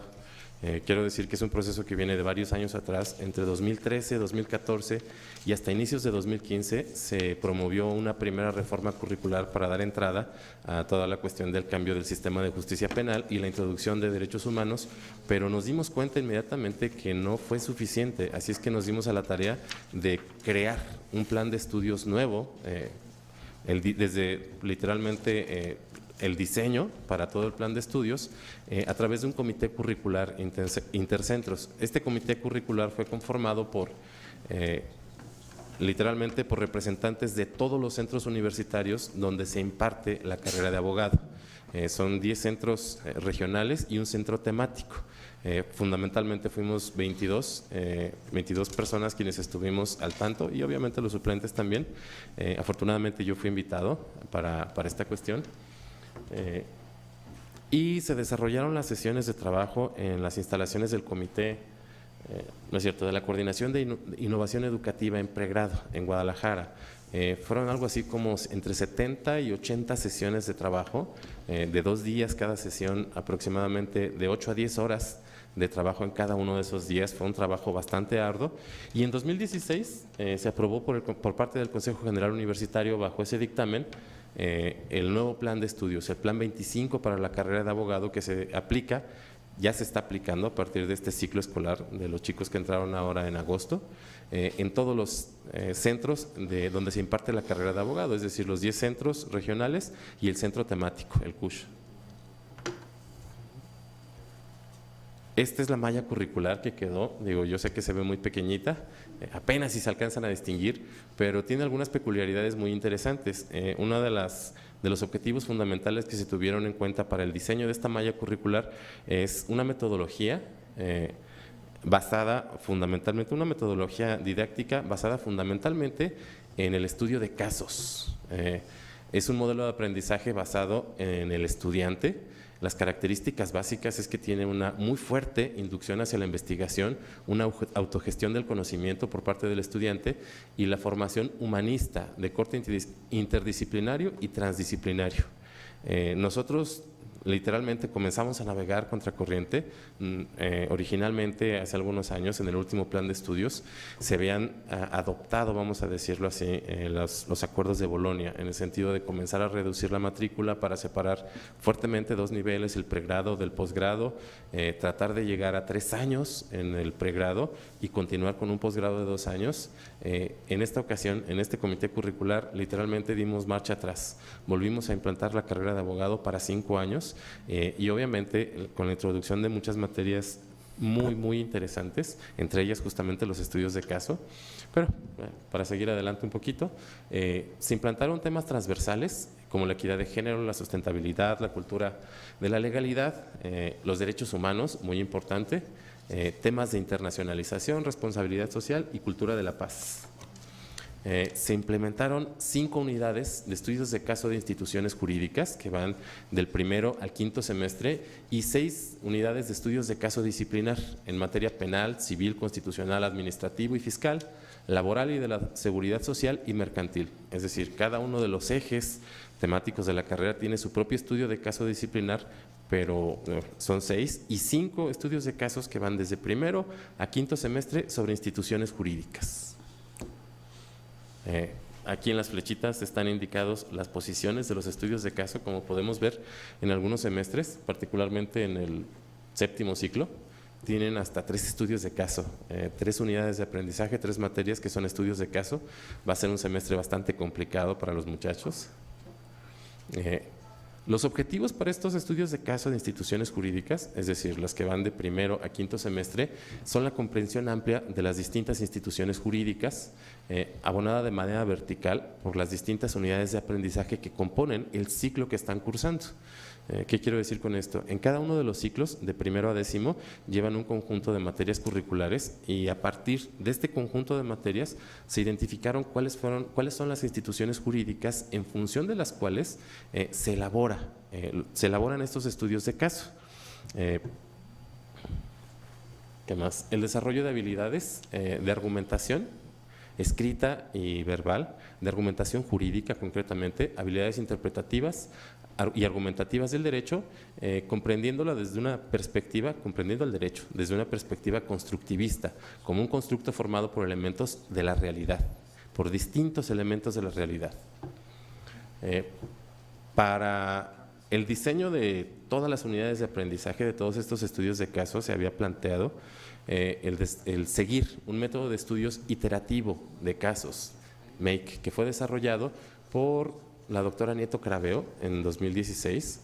Quiero decir que es un proceso que viene de varios años atrás, entre 2013, 2014 y hasta inicios de 2015 se promovió una primera reforma curricular para dar entrada a toda la cuestión del cambio del sistema de justicia penal y la introducción de derechos humanos, pero nos dimos cuenta inmediatamente que no fue suficiente, así es que nos dimos a la tarea de crear un plan de estudios nuevo, desde literalmente el diseño para todo el plan de estudios a través de un comité curricular intercentros. Este comité curricular fue conformado por literalmente por representantes de todos los centros universitarios donde se imparte la carrera de abogado. Son 10 centros regionales y un centro temático. Fundamentalmente fuimos 22 personas quienes estuvimos al tanto y obviamente los suplentes también. Afortunadamente yo fui invitado para esta cuestión. Y se desarrollaron las sesiones de trabajo en las instalaciones del comité, ¿no es cierto?, de la Coordinación de Innovación Educativa en Pregrado, en Guadalajara. Fueron algo así como entre 70 y 80 sesiones de trabajo, de 2 días cada sesión, aproximadamente de 8 a 10 horas de trabajo en cada uno de esos días. Fue un trabajo bastante arduo y en 2016 se aprobó por parte del Consejo General Universitario, bajo ese dictamen, el nuevo plan de estudios, el plan 25 para la carrera de abogado, que se aplica, ya se está aplicando a partir de este ciclo escolar de los chicos que entraron ahora en agosto, en todos los centros donde se imparte la carrera de abogado, es decir, los 10 centros regionales y el centro temático, el CUSH. Esta es la malla curricular que quedó, digo, yo sé que se ve muy pequeñita, apenas si se alcanzan a distinguir, pero tiene algunas peculiaridades muy interesantes. Uno de los objetivos fundamentales que se tuvieron en cuenta para el diseño de esta malla curricular es una metodología una metodología didáctica basada fundamentalmente en el estudio de casos. Es un modelo de aprendizaje basado en el estudiante. Las características básicas es que tiene una muy fuerte inducción hacia la investigación, una autogestión del conocimiento por parte del estudiante y la formación humanista de corte interdisciplinario y transdisciplinario. Nosotros literalmente comenzamos a navegar contracorriente. Originalmente, hace algunos años, en el último plan de estudios, se habían adoptado, vamos a decirlo así, los acuerdos de Bolonia, en el sentido de comenzar a reducir la matrícula para separar fuertemente 2 niveles, el pregrado del posgrado, tratar de llegar a 3 años en el pregrado y continuar con un posgrado de 2 años. En esta ocasión, en este comité curricular, literalmente dimos marcha atrás. Volvimos a implantar la carrera de abogado para 5 años y obviamente con la introducción de muchas materias muy interesantes, entre ellas justamente los estudios de caso. Pero para seguir adelante un poquito, se implantaron temas transversales como la equidad de género, la sustentabilidad, la cultura de la legalidad, los derechos humanos, muy importante, temas de internacionalización, responsabilidad social y cultura de la paz. Se implementaron 5 unidades de estudios de caso de instituciones jurídicas que van del 1º al 5º semestre y 6 unidades de estudios de caso disciplinar en materia penal, civil, constitucional, administrativo y fiscal, laboral y de la seguridad social y mercantil. Es decir, cada uno de los ejes temáticos de la carrera tiene su propio estudio de caso disciplinar, pero son 6 y 5 estudios de casos que van desde 1º a 5º semestre sobre instituciones jurídicas. Aquí en las flechitas están indicados las posiciones de los estudios de caso, como podemos ver en algunos semestres, particularmente en el 7º ciclo, tienen hasta 3 estudios de caso, 3 unidades de aprendizaje, 3 materias que son estudios de caso. Va a ser un semestre bastante complicado para los muchachos. Los objetivos para estos estudios de caso de instituciones jurídicas, es decir, las que van de primero a quinto semestre, son la comprensión amplia de las distintas instituciones jurídicas, abonada de manera vertical por las distintas unidades de aprendizaje que componen el ciclo que están cursando. ¿Qué quiero decir con esto? En cada uno de los ciclos, de primero a décimo, llevan un conjunto de materias curriculares y a partir de este conjunto de materias se identificaron cuáles son las instituciones jurídicas en función de las cuales se elaboran estos estudios de caso. ¿Qué más? El desarrollo de habilidades de argumentación escrita y verbal, de argumentación jurídica concretamente, habilidades interpretativas y argumentativas del derecho, comprendiendo el derecho desde una perspectiva constructivista, como un constructo formado por elementos de la realidad, por distintos elementos de la realidad. Para el diseño de todas las unidades de aprendizaje de todos estos estudios de caso se había planteado el seguir un método de estudios iterativo de casos, MAKE, que fue desarrollado por la doctora Nieto Craveo en 2016.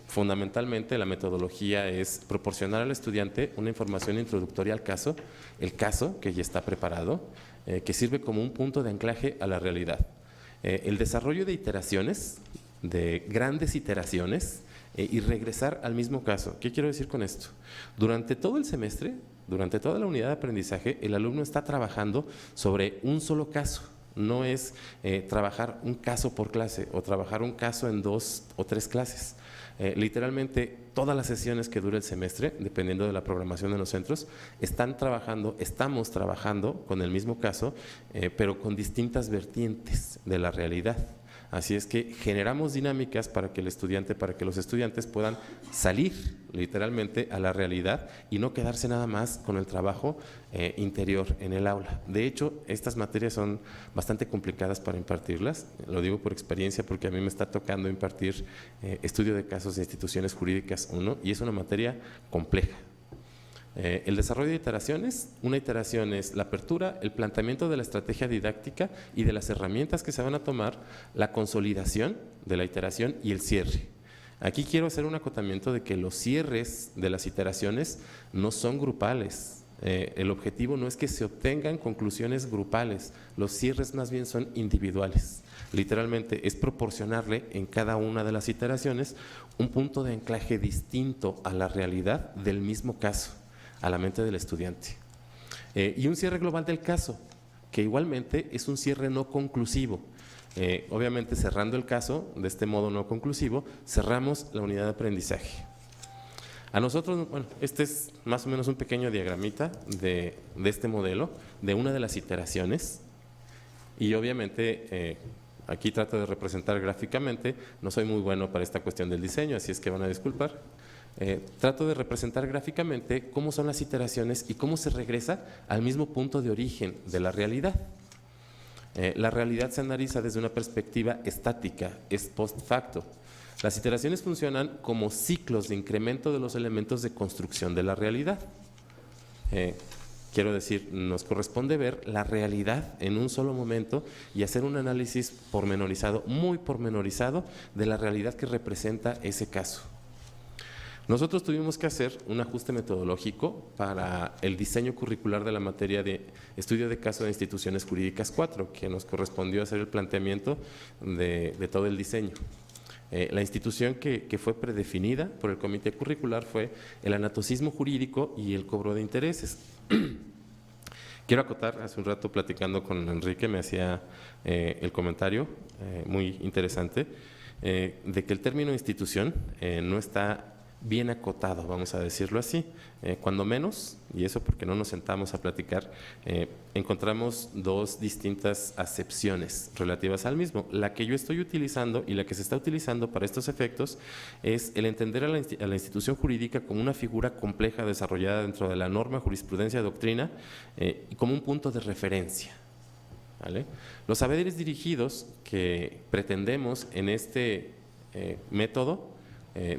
Fundamentalmente la metodología es proporcionar al estudiante una información introductoria al caso, el caso que ya está preparado, que sirve como un punto de anclaje a la realidad. El desarrollo de iteraciones, de grandes iteraciones, y regresar al mismo caso. ¿Qué quiero decir con esto? Durante todo el semestre, durante toda la unidad de aprendizaje, el alumno está trabajando sobre un solo caso. No es trabajar un caso por clase o trabajar un caso en 2 o 3 clases. Literalmente todas las sesiones que dura el semestre, dependiendo de la programación de los centros, estamos trabajando con el mismo caso, pero con distintas vertientes de la realidad. Así es que generamos dinámicas para que los estudiantes puedan salir literalmente a la realidad y no quedarse nada más con el trabajo interior en el aula. De hecho, estas materias son bastante complicadas para impartirlas, lo digo por experiencia porque a mí me está tocando impartir estudio de casos de instituciones jurídicas 1 y es una materia compleja. El desarrollo de iteraciones, una iteración es la apertura, el planteamiento de la estrategia didáctica y de las herramientas que se van a tomar, la consolidación de la iteración y el cierre. Aquí quiero hacer un acotamiento de que los cierres de las iteraciones no son grupales. El objetivo no es que se obtengan conclusiones grupales, los cierres más bien son individuales. Literalmente es proporcionarle en cada una de las iteraciones un punto de anclaje distinto a la realidad del mismo caso, a la mente del estudiante. Y un cierre global del caso, que igualmente es un cierre no conclusivo. Obviamente cerrando el caso, de este modo no conclusivo, cerramos la unidad de aprendizaje. A nosotros, bueno, este es más o menos un pequeño diagramita de este modelo, de una de las iteraciones, y obviamente aquí trato de representar gráficamente, no soy muy bueno para esta cuestión del diseño, así es que van a disculpar. Trato de representar gráficamente cómo son las iteraciones y cómo se regresa al mismo punto de origen de la realidad. La realidad se analiza desde una perspectiva estática, es post facto. Las iteraciones funcionan como ciclos de incremento de los elementos de construcción de la realidad. Quiero decir, nos corresponde ver la realidad en un solo momento y hacer un análisis pormenorizado, muy pormenorizado, de la realidad que representa ese caso. Nosotros tuvimos que hacer un ajuste metodológico para el diseño curricular de la materia de estudio de caso de instituciones jurídicas 4, que nos correspondió hacer el planteamiento de todo el diseño. La institución que fue predefinida por el comité curricular fue el anatocismo jurídico y el cobro de intereses. Quiero acotar, hace un rato platicando con Enrique me hacía el comentario muy interesante de que el término institución no está bien acotado, vamos a decirlo así. Cuando menos, y eso porque no nos sentamos a platicar, encontramos 2 distintas acepciones relativas al mismo. La que yo estoy utilizando y la que se está utilizando para estos efectos es el entender a la institución jurídica como una figura compleja desarrollada dentro de la norma, jurisprudencia, doctrina, y como un punto de referencia. ¿Vale? Los saberes dirigidos que pretendemos en este método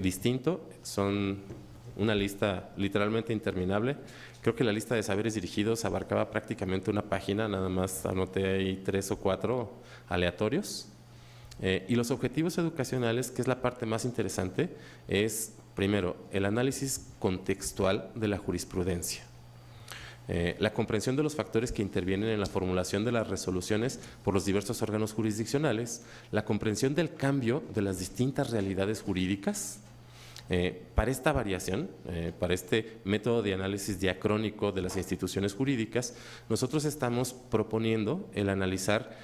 distinto, son una lista literalmente interminable. Creo que la lista de saberes dirigidos abarcaba prácticamente una página, nada más anoté ahí 3 o 4 aleatorios. Y los objetivos educacionales, que es la parte más interesante, es, primero, el análisis contextual de la jurisprudencia. La comprensión de los factores que intervienen en la formulación de las resoluciones por los diversos órganos jurisdiccionales, la comprensión del cambio de las distintas realidades jurídicas. Para esta variación, para este método de análisis diacrónico de las instituciones jurídicas, nosotros estamos proponiendo el analizar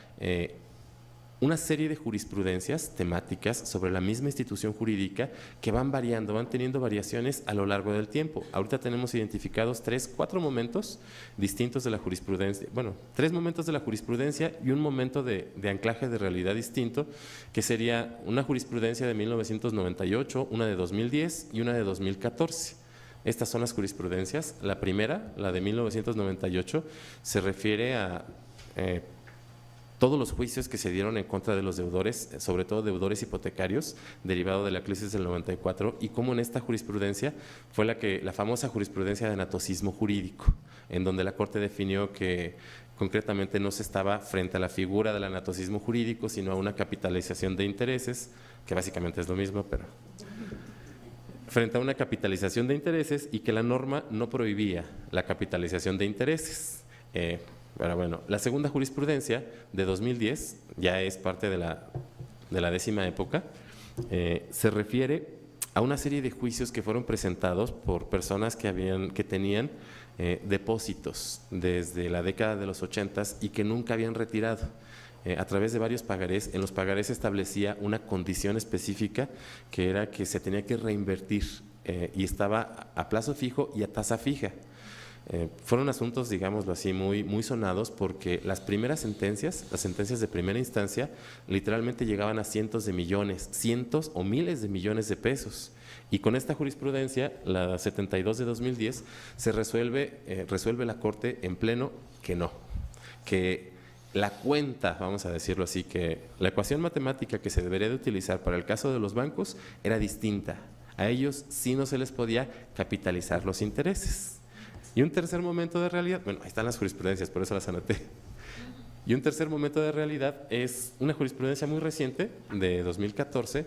una serie de jurisprudencias temáticas sobre la misma institución jurídica que van variando, van teniendo variaciones a lo largo del tiempo. Ahorita tenemos identificados 4 momentos distintos de la jurisprudencia, bueno, 3 momentos de la jurisprudencia y un momento de anclaje de realidad distinto, que sería una jurisprudencia de 1998, una de 2010 y una de 2014. Estas son las jurisprudencias. La primera, la de 1998, se refiere a todos los juicios que se dieron en contra de los deudores, sobre todo deudores hipotecarios, derivado de la crisis del 94, y cómo en esta jurisprudencia fue la famosa jurisprudencia de anatocismo jurídico, en donde la Corte definió que concretamente no se estaba frente a la figura del anatocismo jurídico, sino a una capitalización de intereses, que básicamente es lo mismo, pero frente a una capitalización de intereses, y que la norma no prohibía la capitalización de intereses. Pero bueno, la segunda jurisprudencia de 2010, ya es parte de la 10ª época, se refiere a una serie de juicios que fueron presentados por personas que tenían depósitos desde la década de los 80 y que nunca habían retirado. A través de varios pagarés, en los pagarés se establecía una condición específica, que era que se tenía que reinvertir y estaba a plazo fijo y a tasa fija. Fueron asuntos, digámoslo así, muy sonados, porque las primeras sentencias, las sentencias de primera instancia, literalmente llegaban a cientos de millones, cientos o miles de millones de pesos. Y con esta jurisprudencia, la 72 de 2010, se resuelve la Corte en pleno que no, que la cuenta, vamos a decirlo así, que la ecuación matemática que se debería de utilizar para el caso de los bancos era distinta. A ellos sí no se les podía capitalizar los intereses. Y un tercer momento de realidad, bueno, ahí están las jurisprudencias, por eso las anoté. Y un tercer momento de realidad es una jurisprudencia muy reciente, de 2014,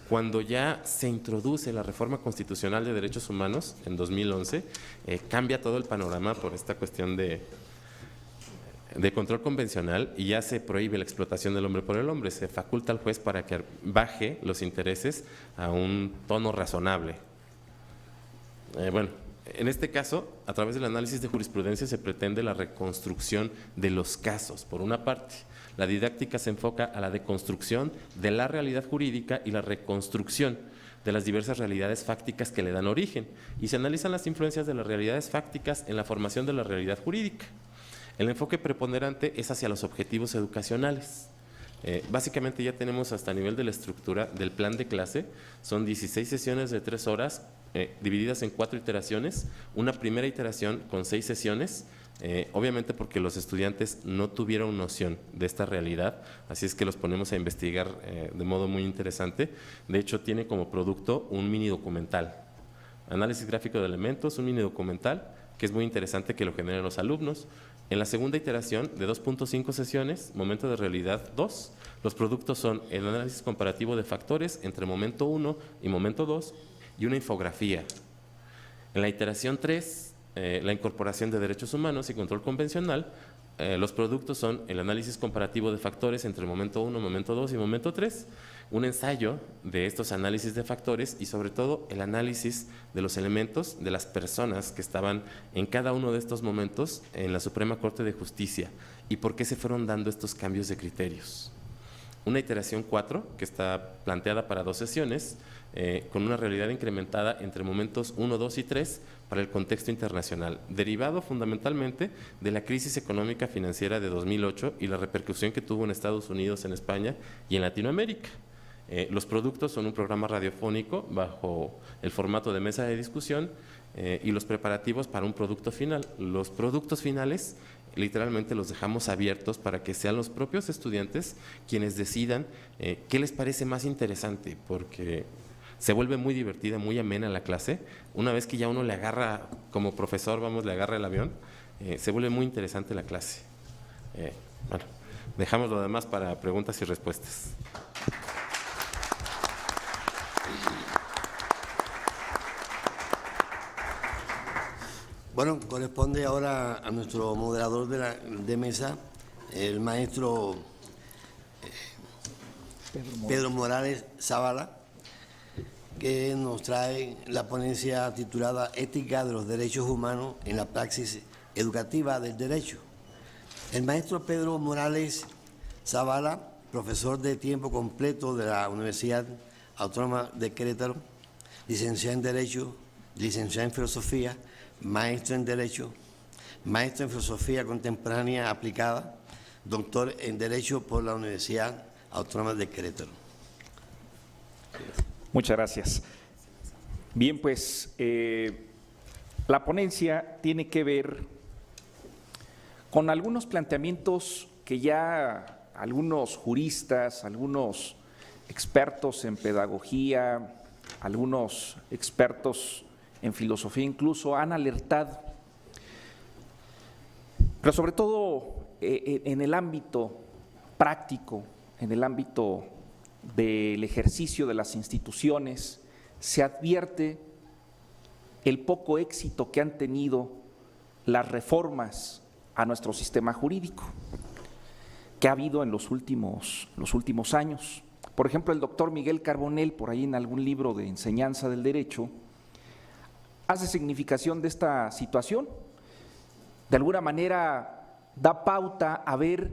cuando ya se introduce la reforma constitucional de derechos humanos en 2011, cambia todo el panorama por esta cuestión de control convencional, y ya se prohíbe la explotación del hombre por el hombre. Se faculta al juez para que baje los intereses a un tono razonable. Bueno, en este caso, a través del análisis de jurisprudencia se pretende la reconstrucción de los casos. Por una parte, la didáctica se enfoca a la deconstrucción de la realidad jurídica y la reconstrucción de las diversas realidades fácticas que le dan origen, y se analizan las influencias de las realidades fácticas en la formación de la realidad jurídica. El enfoque preponderante es hacia los objetivos educacionales. Básicamente ya tenemos hasta nivel de la estructura del plan de clase, son 16 sesiones de 3 horas, divididas en 4 iteraciones, una primera iteración con 6 sesiones, obviamente porque los estudiantes no tuvieron noción de esta realidad, así es que los ponemos a investigar de modo muy interesante. De hecho, tiene como producto un mini documental, análisis gráfico de elementos, un mini documental, que es muy interesante que lo generen los alumnos. En la segunda iteración de 2.5 sesiones, momento de realidad 2, los productos son el análisis comparativo de factores entre momento 1 y momento 2 y una infografía. En la iteración 3, la incorporación de derechos humanos y control convencional, los productos son el análisis comparativo de factores entre momento 1, momento 2 y momento 3, un ensayo de estos análisis de factores y sobre todo el análisis de los elementos de las personas que estaban en cada uno de estos momentos en la Suprema Corte de Justicia y por qué se fueron dando estos cambios de criterios. Una iteración 4 que está planteada para 2 sesiones, con una realidad incrementada entre momentos 1, 2 y 3 para el contexto internacional, derivado fundamentalmente de la crisis económica financiera de 2008 y la repercusión que tuvo en Estados Unidos, en España y en Latinoamérica. Los productos son un programa radiofónico bajo el formato de mesa de discusión y los preparativos para un producto final. Los productos finales literalmente los dejamos abiertos para que sean los propios estudiantes quienes decidan qué les parece más interesante, porque se vuelve muy divertida, muy amena la clase. Una vez que ya uno le agarra, como profesor, le agarra el avión, se vuelve muy interesante la clase. Bueno, Dejamos lo demás para preguntas y respuestas. Bueno, corresponde ahora a nuestro moderador de mesa, el maestro Pedro Morales Zavala, que nos trae la ponencia titulada Ética de los Derechos Humanos en la Praxis Educativa del Derecho. El maestro Pedro Morales Zavala, profesor de tiempo completo de la Universidad Autónoma de Querétaro, licenciado en Derecho, licenciado en Filosofía, maestro en Derecho, maestro en Filosofía Contemporánea Aplicada, doctor en Derecho por la Universidad Autónoma de Querétaro. Muchas gracias. Bien, pues la ponencia tiene que ver con algunos planteamientos que ya algunos juristas, algunos expertos en pedagogía, algunos expertos en filosofía incluso han alertado, pero sobre todo en el ámbito práctico, en el ámbito del ejercicio de las instituciones, se advierte el poco éxito que han tenido las reformas a nuestro sistema jurídico que ha habido en los últimos años. Por ejemplo, el doctor Miguel Carbonell, por ahí en algún libro de enseñanza del derecho, hace significación de esta situación. De alguna manera da pauta a ver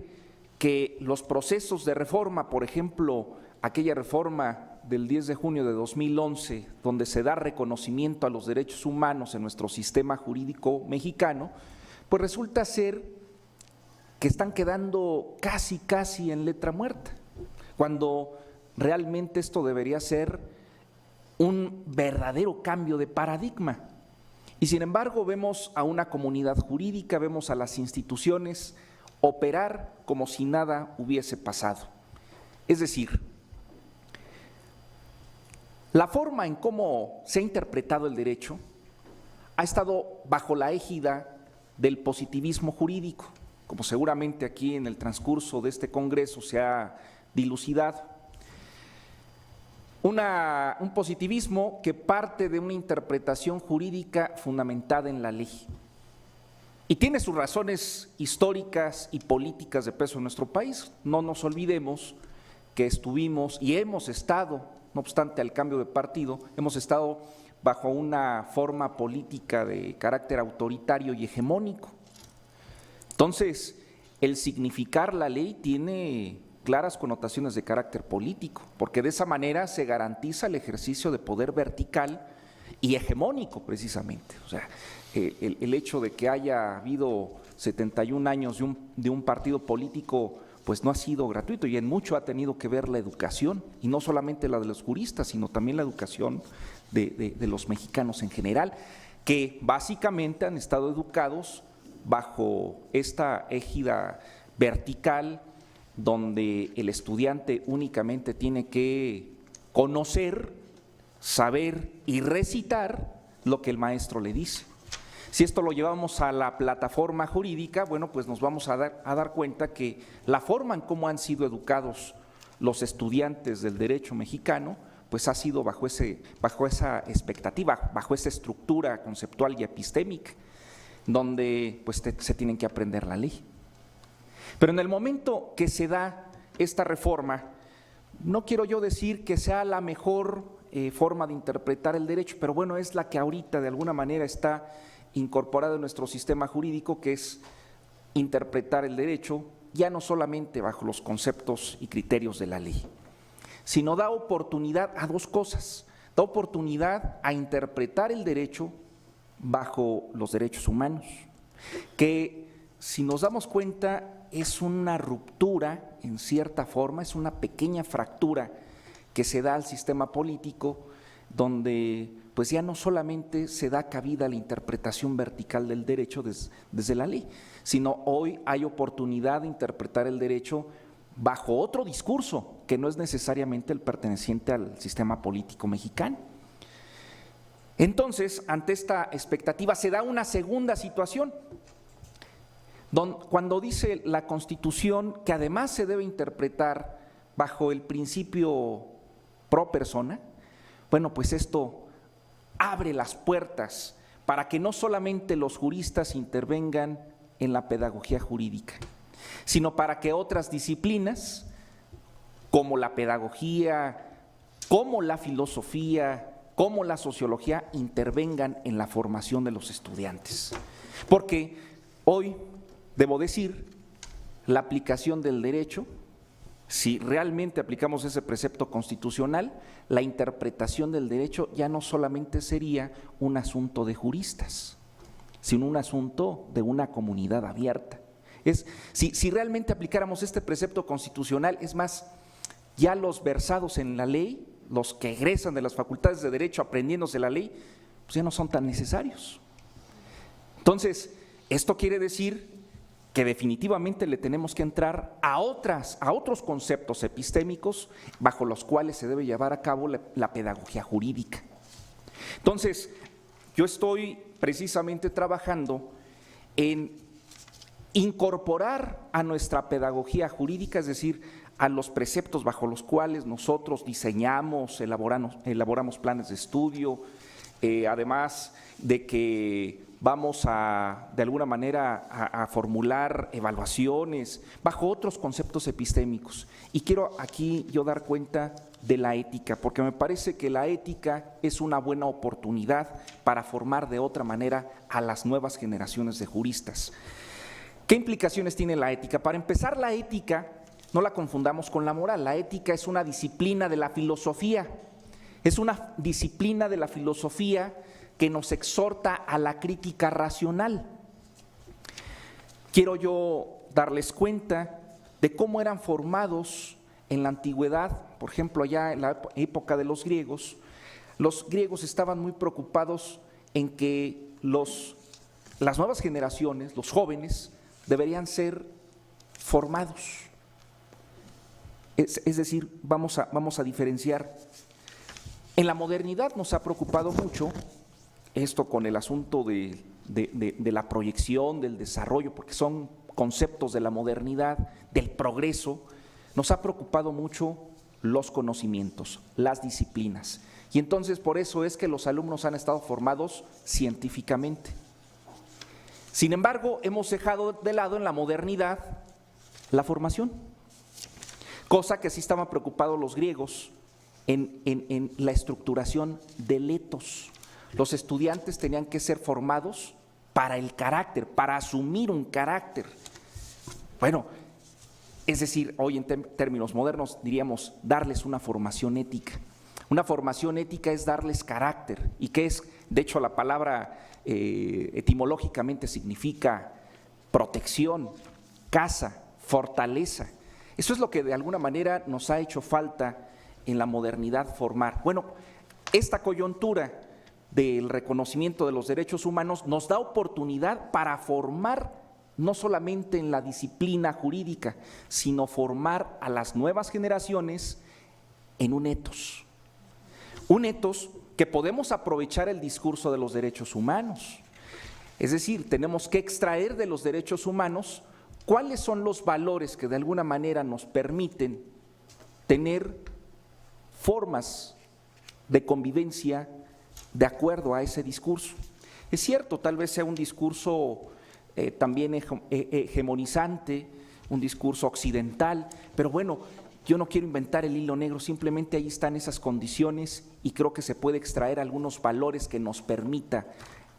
que los procesos de reforma, por ejemplo, aquella reforma del 10 de junio de 2011, donde se da reconocimiento a los derechos humanos en nuestro sistema jurídico mexicano, pues resulta ser que están quedando casi en letra muerta, cuando realmente esto debería ser un verdadero cambio de paradigma. Y sin embargo vemos a una comunidad jurídica, vemos a las instituciones operar como si nada hubiese pasado. Es decir, la forma en cómo se ha interpretado el derecho ha estado bajo la égida del positivismo jurídico, como seguramente aquí en el transcurso de este congreso se ha dilucidado. Un positivismo que parte de una interpretación jurídica fundamentada en la ley y tiene sus razones históricas y políticas de peso en nuestro país. No nos olvidemos que estuvimos y hemos estado, no obstante al cambio de partido, hemos estado bajo una forma política de carácter autoritario y hegemónico. Entonces, el significar la ley tiene claras connotaciones de carácter político, porque de esa manera se garantiza el ejercicio de poder vertical y hegemónico precisamente. O sea, el hecho de que haya habido 71 años de un partido político, pues no ha sido gratuito y en mucho ha tenido que ver la educación, y no solamente la de los juristas, sino también la educación de los mexicanos en general, que básicamente han estado educados bajo esta égida vertical, donde el estudiante únicamente tiene que conocer, saber y recitar lo que el maestro le dice. Si esto lo llevamos a la plataforma jurídica, bueno, pues nos vamos a dar cuenta que la forma en cómo han sido educados los estudiantes del derecho mexicano, pues ha sido bajo esa expectativa, bajo esa estructura conceptual y epistémica, donde pues se tienen que aprender la ley. Pero en el momento que se da esta reforma, no quiero yo decir que sea la mejor forma de interpretar el derecho, pero bueno, es la que ahorita de alguna manera está incorporada en nuestro sistema jurídico, que es interpretar el derecho ya no solamente bajo los conceptos y criterios de la ley, sino da oportunidad a dos cosas. Da oportunidad a interpretar el derecho bajo los derechos humanos, que si nos damos cuenta es una ruptura en cierta forma, es una pequeña fractura que se da al sistema político, donde pues ya no solamente se da cabida a la interpretación vertical del derecho desde la ley, sino hoy hay oportunidad de interpretar el derecho bajo otro discurso que no es necesariamente el perteneciente al sistema político mexicano. Entonces, ante esta expectativa se da una segunda situación, cuando dice la Constitución que además se debe interpretar bajo el principio pro persona, bueno, pues esto abre las puertas para que no solamente los juristas intervengan en la pedagogía jurídica, sino para que otras disciplinas, como la pedagogía, como la filosofía, como la sociología, intervengan en la formación de los estudiantes. Porque hoy, debo decir, la aplicación del derecho, si realmente aplicamos ese precepto constitucional, la interpretación del derecho ya no solamente sería un asunto de juristas, sino un asunto de una comunidad abierta. Si realmente aplicáramos este precepto constitucional, es más, ya los versados en la ley, los que egresan de las facultades de Derecho aprendiéndose la ley, pues ya no son tan necesarios. Entonces, esto quiere decir que definitivamente le tenemos que entrar a otros conceptos epistémicos bajo los cuales se debe llevar a cabo la pedagogía jurídica. Entonces, yo estoy precisamente trabajando en incorporar a nuestra pedagogía jurídica, es decir, a los preceptos bajo los cuales nosotros diseñamos, elaboramos planes de estudio, además de que vamos de alguna manera a formular evaluaciones bajo otros conceptos epistémicos. Y quiero aquí yo dar cuenta de la ética, porque me parece que la ética es una buena oportunidad para formar de otra manera a las nuevas generaciones de juristas. ¿Qué implicaciones tiene la ética? Para empezar, la ética no la confundamos con la moral. La ética es una disciplina de la filosofía, es una disciplina de la filosofía que nos exhorta a la crítica racional. Quiero yo darles cuenta de cómo eran formados en la antigüedad, por ejemplo, allá en la época de los griegos estaban muy preocupados en que las nuevas generaciones, los jóvenes, deberían ser formados. Es decir, vamos a diferenciar. En la modernidad nos ha preocupado mucho esto con el asunto de la proyección, del desarrollo, porque son conceptos de la modernidad, del progreso. Nos ha preocupado mucho los conocimientos, las disciplinas. Y entonces por eso es que los alumnos han estado formados científicamente. Sin embargo, hemos dejado de lado en la modernidad la formación, cosa que sí estaban preocupados los griegos en la estructuración del etos. Los estudiantes tenían que ser formados para el carácter, para asumir un carácter. Bueno, es decir, hoy en términos modernos diríamos darles una formación ética. Una formación ética es darles carácter, y que es, de hecho, la palabra etimológicamente significa protección, casa, fortaleza. Eso es lo que de alguna manera nos ha hecho falta en la modernidad formar. Bueno, esta coyuntura del reconocimiento de los derechos humanos nos da oportunidad para formar no solamente en la disciplina jurídica, sino formar a las nuevas generaciones en un etos. Un etos que podemos aprovechar el discurso de los derechos humanos. Es decir, tenemos que extraer de los derechos humanos cuáles son los valores que de alguna manera nos permiten tener formas de convivencia de acuerdo a ese discurso. Es cierto, tal vez sea un discurso también hegemonizante, un discurso occidental, pero bueno, yo no quiero inventar el hilo negro, simplemente ahí están esas condiciones y creo que se puede extraer algunos valores que nos permita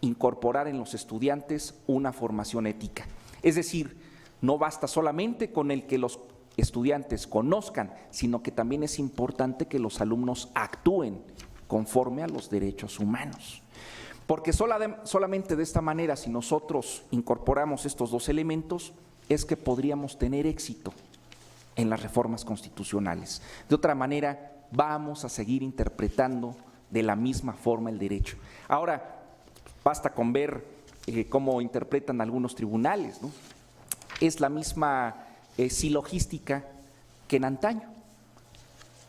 incorporar en los estudiantes una formación ética. Es decir, no basta solamente con el que los estudiantes conozcan, sino que también es importante que los alumnos actúen conforme a los derechos humanos. Porque solamente de esta manera, si nosotros incorporamos estos dos elementos, es que podríamos tener éxito en las reformas constitucionales. De otra manera, vamos a seguir interpretando de la misma forma el derecho. Ahora, basta con ver cómo interpretan algunos tribunales, ¿no? Es la misma silogística que en antaño.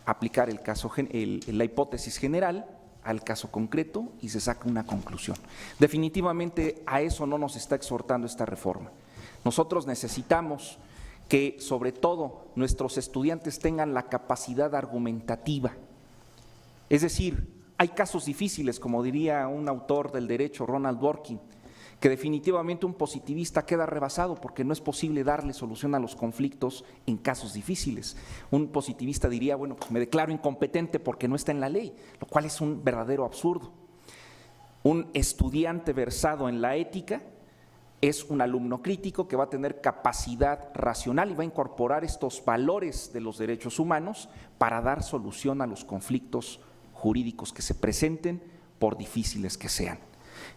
Aplicar la hipótesis general al caso concreto y se saca una conclusión. Definitivamente a eso no nos está exhortando esta reforma. Nosotros necesitamos que, sobre todo, nuestros estudiantes tengan la capacidad argumentativa. Es decir, hay casos difíciles, como diría un autor del derecho, Ronald Dworkin, que definitivamente un positivista queda rebasado porque no es posible darle solución a los conflictos en casos difíciles. Un positivista diría, bueno, pues me declaro incompetente porque no está en la ley, lo cual es un verdadero absurdo. Un estudiante versado en la ética es un alumno crítico que va a tener capacidad racional y va a incorporar estos valores de los derechos humanos para dar solución a los conflictos jurídicos que se presenten, por difíciles que sean.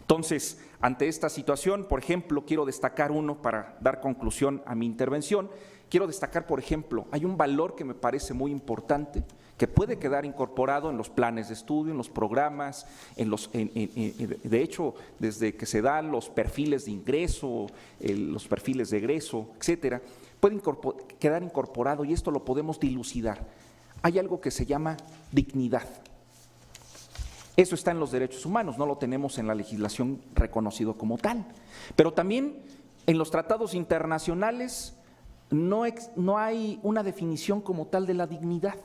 Entonces, ante esta situación, por ejemplo, quiero destacar uno para dar conclusión a mi intervención. Quiero destacar, por ejemplo, hay un valor que me parece muy importante, que puede quedar incorporado en los planes de estudio, en los programas, de hecho, desde que se dan los perfiles de ingreso, los perfiles de egreso, etcétera, puede quedar incorporado, y esto lo podemos dilucidar. Hay algo que se llama dignidad. Eso está en los derechos humanos, no lo tenemos en la legislación reconocido como tal. Pero también en los tratados internacionales no hay una definición como tal de la dignidad.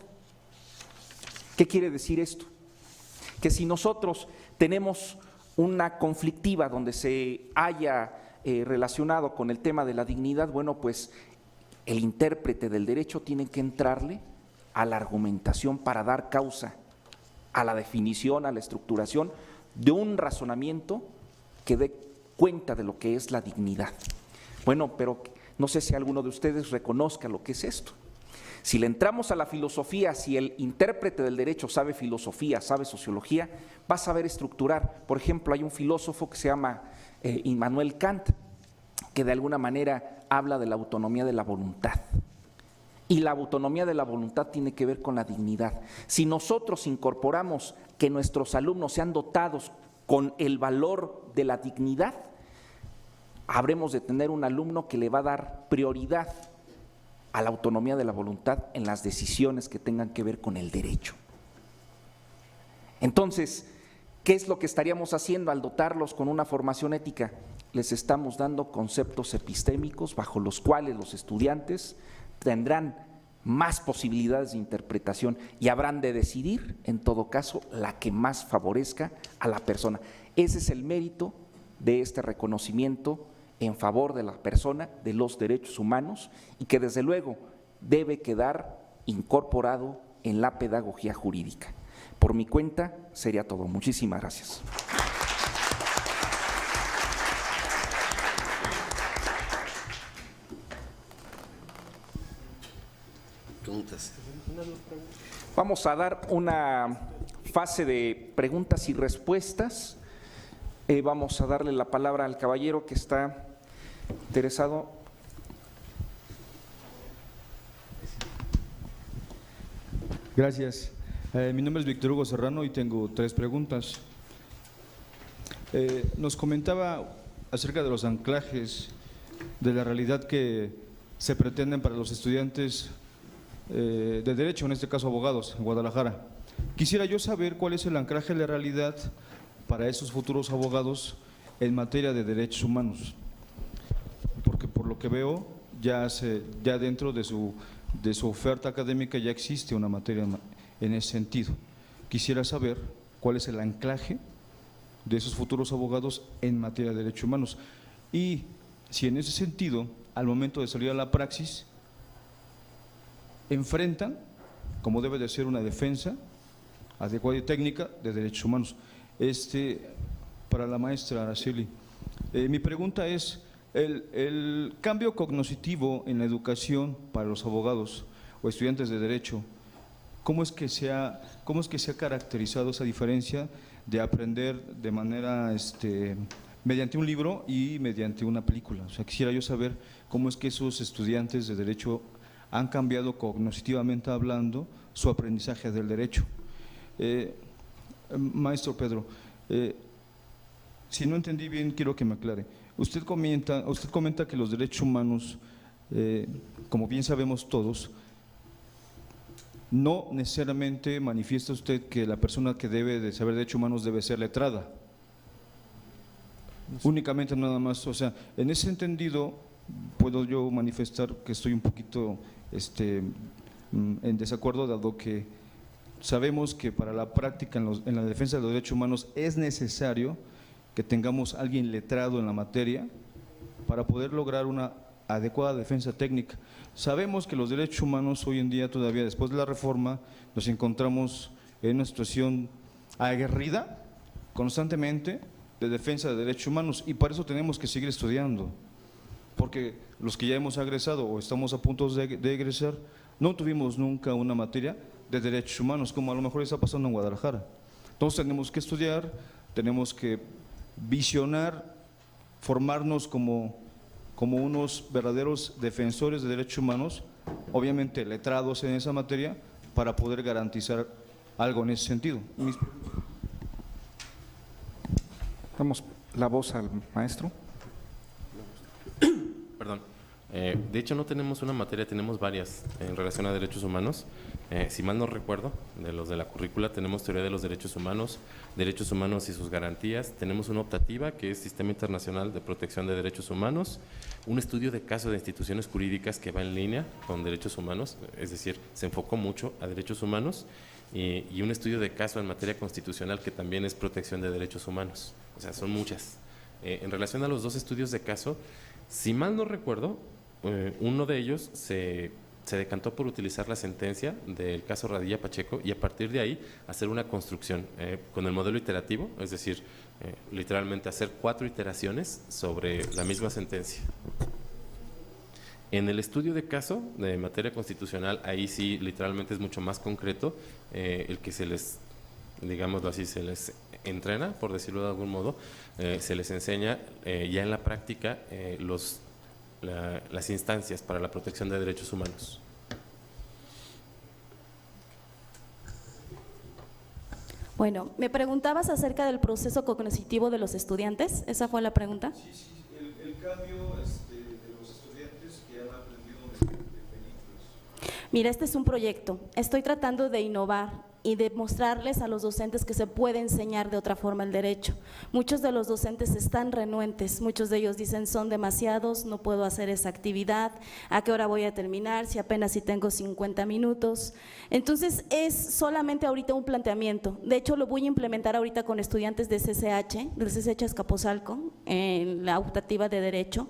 ¿Qué quiere decir esto? Que si nosotros tenemos una conflictiva donde se haya relacionado con el tema de la dignidad, bueno, pues el intérprete del derecho tiene que entrarle a la argumentación para dar causa a la definición, a la estructuración de un razonamiento que dé cuenta de lo que es la dignidad. Bueno, pero no sé si alguno de ustedes reconozca lo que es esto. Si le entramos a la filosofía, si el intérprete del derecho sabe filosofía, sabe sociología, va a saber estructurar. Por ejemplo, hay un filósofo que se llama Immanuel Kant, que de alguna manera habla de la autonomía de la voluntad. Y la autonomía de la voluntad tiene que ver con la dignidad. Si nosotros incorporamos que nuestros alumnos sean dotados con el valor de la dignidad, habremos de tener un alumno que le va a dar prioridad a la autonomía de la voluntad en las decisiones que tengan que ver con el derecho. Entonces, ¿qué es lo que estaríamos haciendo al dotarlos con una formación ética? Les estamos dando conceptos epistémicos bajo los cuales los estudiantes tendrán más posibilidades de interpretación y habrán de decidir, en todo caso, la que más favorezca a la persona. Ese es el mérito de este reconocimiento en favor de la persona, de los derechos humanos, y que desde luego debe quedar incorporado en la pedagogía jurídica. Por mi cuenta sería todo. Muchísimas gracias. Preguntas. Vamos a dar una fase de preguntas y respuestas. Vamos a darle la palabra al caballero que está interesado. Gracias. Mi nombre es Víctor Hugo Serrano y tengo 3 preguntas. Nos comentaba acerca de los anclajes de la realidad que se pretenden para los estudiantes de Derecho, en este caso abogados, en Guadalajara. Quisiera yo saber cuál es el anclaje de la realidad para esos futuros abogados en materia de derechos humanos, porque por lo que veo ya dentro de su oferta académica ya existe una materia en ese sentido. Quisiera saber cuál es el anclaje de esos futuros abogados en materia de derechos humanos y si en ese sentido, al momento de salir a la praxis, enfrentan, como debe de ser, una defensa adecuada y técnica de derechos humanos. Para la maestra Araceli, mi pregunta es, el cambio cognitivo en la educación para los abogados o estudiantes de Derecho, ¿cómo es que se ha caracterizado esa diferencia de aprender de manera mediante un libro y mediante una película? O sea, quisiera yo saber cómo es que esos estudiantes de Derecho han cambiado cognitivamente hablando su aprendizaje del derecho. Maestro Pedro, si no entendí bien, quiero que me aclare. Usted comenta que los derechos humanos, como bien sabemos todos, no necesariamente manifiesta usted que la persona que debe de saber derechos humanos debe ser letrada. Únicamente nada más, o sea, en ese entendido, puedo yo manifestar que estoy un poquito en desacuerdo, dado que sabemos que para la práctica en la defensa de los derechos humanos es necesario que tengamos a alguien letrado en la materia para poder lograr una adecuada defensa técnica. Sabemos que los derechos humanos hoy en día, todavía después de la reforma, nos encontramos en una situación aguerrida constantemente de defensa de derechos humanos, y para eso tenemos que seguir estudiando, porque los que ya hemos egresado o estamos a punto de egresar no tuvimos nunca una materia de derechos humanos, como a lo mejor está pasando en Guadalajara. Entonces tenemos que estudiar, tenemos que visionar, formarnos como unos verdaderos defensores de derechos humanos, obviamente letrados en esa materia, para poder garantizar algo en ese sentido. Damos la voz al maestro. Perdón. De hecho, no tenemos una materia, tenemos varias en relación a derechos humanos. Si mal no recuerdo, de los de la currícula, tenemos teoría de los derechos humanos y sus garantías. Tenemos una optativa, que es Sistema Internacional de Protección de Derechos Humanos, un estudio de caso de instituciones jurídicas que va en línea con derechos humanos, es decir, se enfocó mucho a derechos humanos, y un estudio de caso en materia constitucional que también es protección de derechos humanos. O sea, son muchas. En relación a los dos estudios de caso, si mal no recuerdo, uno de ellos se decantó por utilizar la sentencia del caso Radilla Pacheco y a partir de ahí hacer una construcción con el modelo iterativo, es decir, literalmente hacer 4 iteraciones sobre la misma sentencia. En el estudio de caso de materia constitucional, ahí sí literalmente es mucho más concreto, el que se les, digámoslo así, se les entrena, por decirlo de algún modo, se les enseña ya en la práctica las instancias para la protección de derechos humanos. Bueno, me preguntabas acerca del proceso cognitivo de los estudiantes, ¿esa fue la pregunta? Sí, el cambio de los estudiantes que han aprendido de películas. Mira, este es un proyecto, estoy tratando de innovar y de mostrarles a los docentes que se puede enseñar de otra forma el derecho. Muchos de los docentes están renuentes, muchos de ellos dicen son demasiados, no puedo hacer esa actividad, ¿a qué hora voy a terminar? Si apenas si tengo 50 minutos. Entonces es solamente ahorita un planteamiento, de hecho lo voy a implementar ahorita con estudiantes de CCH, del CCH Azcapotzalco, en la optativa de Derecho,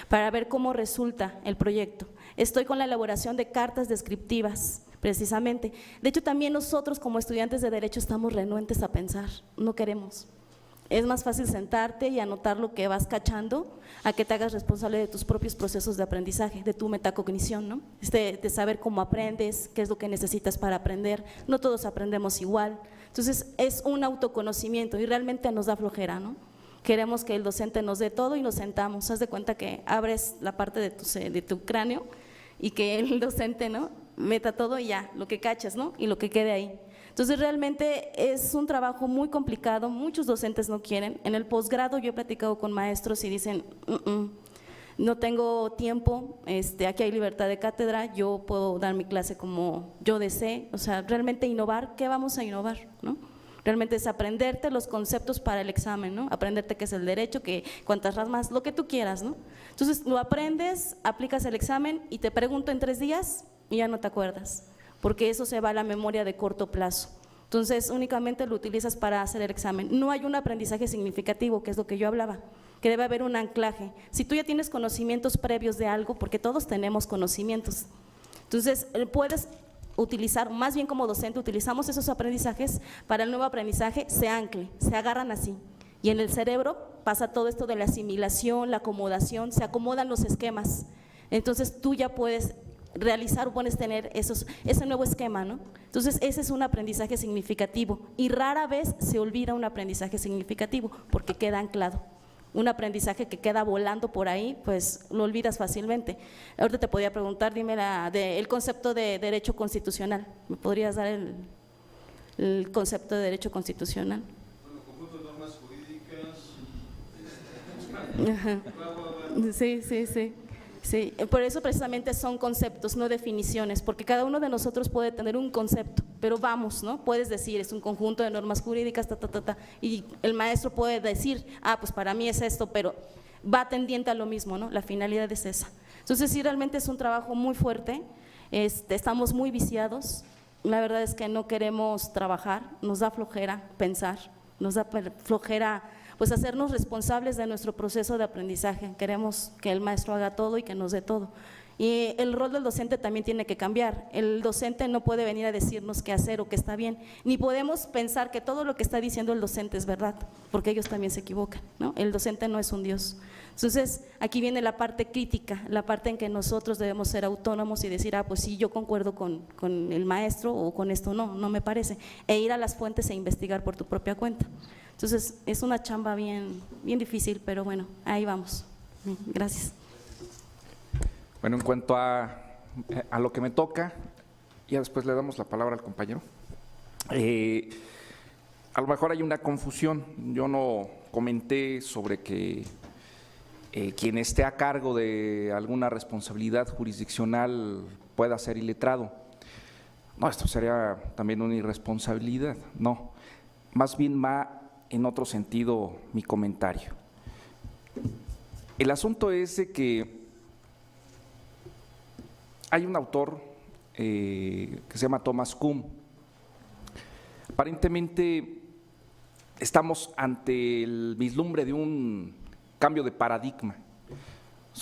para ver cómo resulta el proyecto. Estoy con la elaboración de cartas descriptivas, precisamente. De hecho, también nosotros como estudiantes de Derecho estamos renuentes a pensar, no queremos. Es más fácil sentarte y anotar lo que vas cachando a que te hagas responsable de tus propios procesos de aprendizaje, de tu metacognición, ¿no? De saber cómo aprendes, qué es lo que necesitas para aprender. No todos aprendemos igual. Entonces, es un autoconocimiento y realmente nos da flojera, ¿no? Queremos que el docente nos dé todo y nos sentamos. Haz de cuenta que abres la parte de tu cráneo y que el docente, ¿no?, meta todo y ya, lo que cachas, ¿no?, y lo que quede ahí. Entonces realmente es un trabajo muy complicado, muchos docentes no quieren. En el posgrado yo he platicado con maestros y dicen, no tengo tiempo, aquí hay libertad de cátedra, yo puedo dar mi clase como yo desee. O sea, realmente innovar, ¿qué vamos a innovar?, ¿no? Realmente es aprenderte los conceptos para el examen, ¿no? Aprenderte qué es el derecho, que cuántas ramas, lo que tú quieras, ¿no? Entonces lo aprendes, aplicas el examen y te pregunto en 3 días y ya no te acuerdas, porque eso se va a la memoria de corto plazo. Entonces únicamente lo utilizas para hacer el examen. No hay un aprendizaje significativo, que es lo que yo hablaba, que debe haber un anclaje. Si tú ya tienes conocimientos previos de algo, porque todos tenemos conocimientos, entonces puedes utilizar, más bien como docente utilizamos esos aprendizajes para el nuevo aprendizaje, se ancle, se agarran así, y en el cerebro pasa todo esto de la asimilación, la acomodación, se acomodan los esquemas. Entonces tú ya puedes realizar o puedes tener ese nuevo esquema, ¿no? Entonces ese es un aprendizaje significativo y rara vez se olvida un aprendizaje significativo porque queda anclado. Un aprendizaje que queda volando por ahí, pues lo olvidas fácilmente. Ahorita te podría preguntar, dime el concepto de derecho constitucional. ¿Me podrías dar el concepto de derecho constitucional? Bueno, conjunto de normas jurídicas. Sí. Sí, por eso precisamente son conceptos, no definiciones, porque cada uno de nosotros puede tener un concepto, pero vamos, ¿no? Puedes decir, es un conjunto de normas jurídicas, y el maestro puede decir, pues para mí es esto, pero va tendiente a lo mismo, ¿no? La finalidad es esa. Entonces sí, realmente es un trabajo muy fuerte, estamos muy viciados, la verdad es que no queremos trabajar, nos da flojera pensar, nos da flojera pues hacernos responsables de nuestro proceso de aprendizaje. Queremos que el maestro haga todo y que nos dé todo. Y el rol del docente también tiene que cambiar. El docente no puede venir a decirnos qué hacer o qué está bien, ni podemos pensar que todo lo que está diciendo el docente es verdad, porque ellos también se equivocan, ¿no? El docente no es un Dios. Entonces, aquí viene la parte crítica, la parte en que nosotros debemos ser autónomos y decir, pues sí, yo concuerdo con el maestro o con esto no me parece, e ir a las fuentes e investigar por tu propia cuenta. Entonces, es una chamba bien difícil, pero bueno, ahí vamos. Gracias. Bueno, en cuanto a lo que me toca, ya después le damos la palabra al compañero. A lo mejor hay una confusión. Yo no comenté sobre que quien esté a cargo de alguna responsabilidad jurisdiccional pueda ser iletrado. No, esto sería también una irresponsabilidad. No, más bien va en otro sentido mi comentario. El asunto es de que hay un autor que se llama Thomas Kuhn. Aparentemente estamos ante el vislumbre de un cambio de paradigma.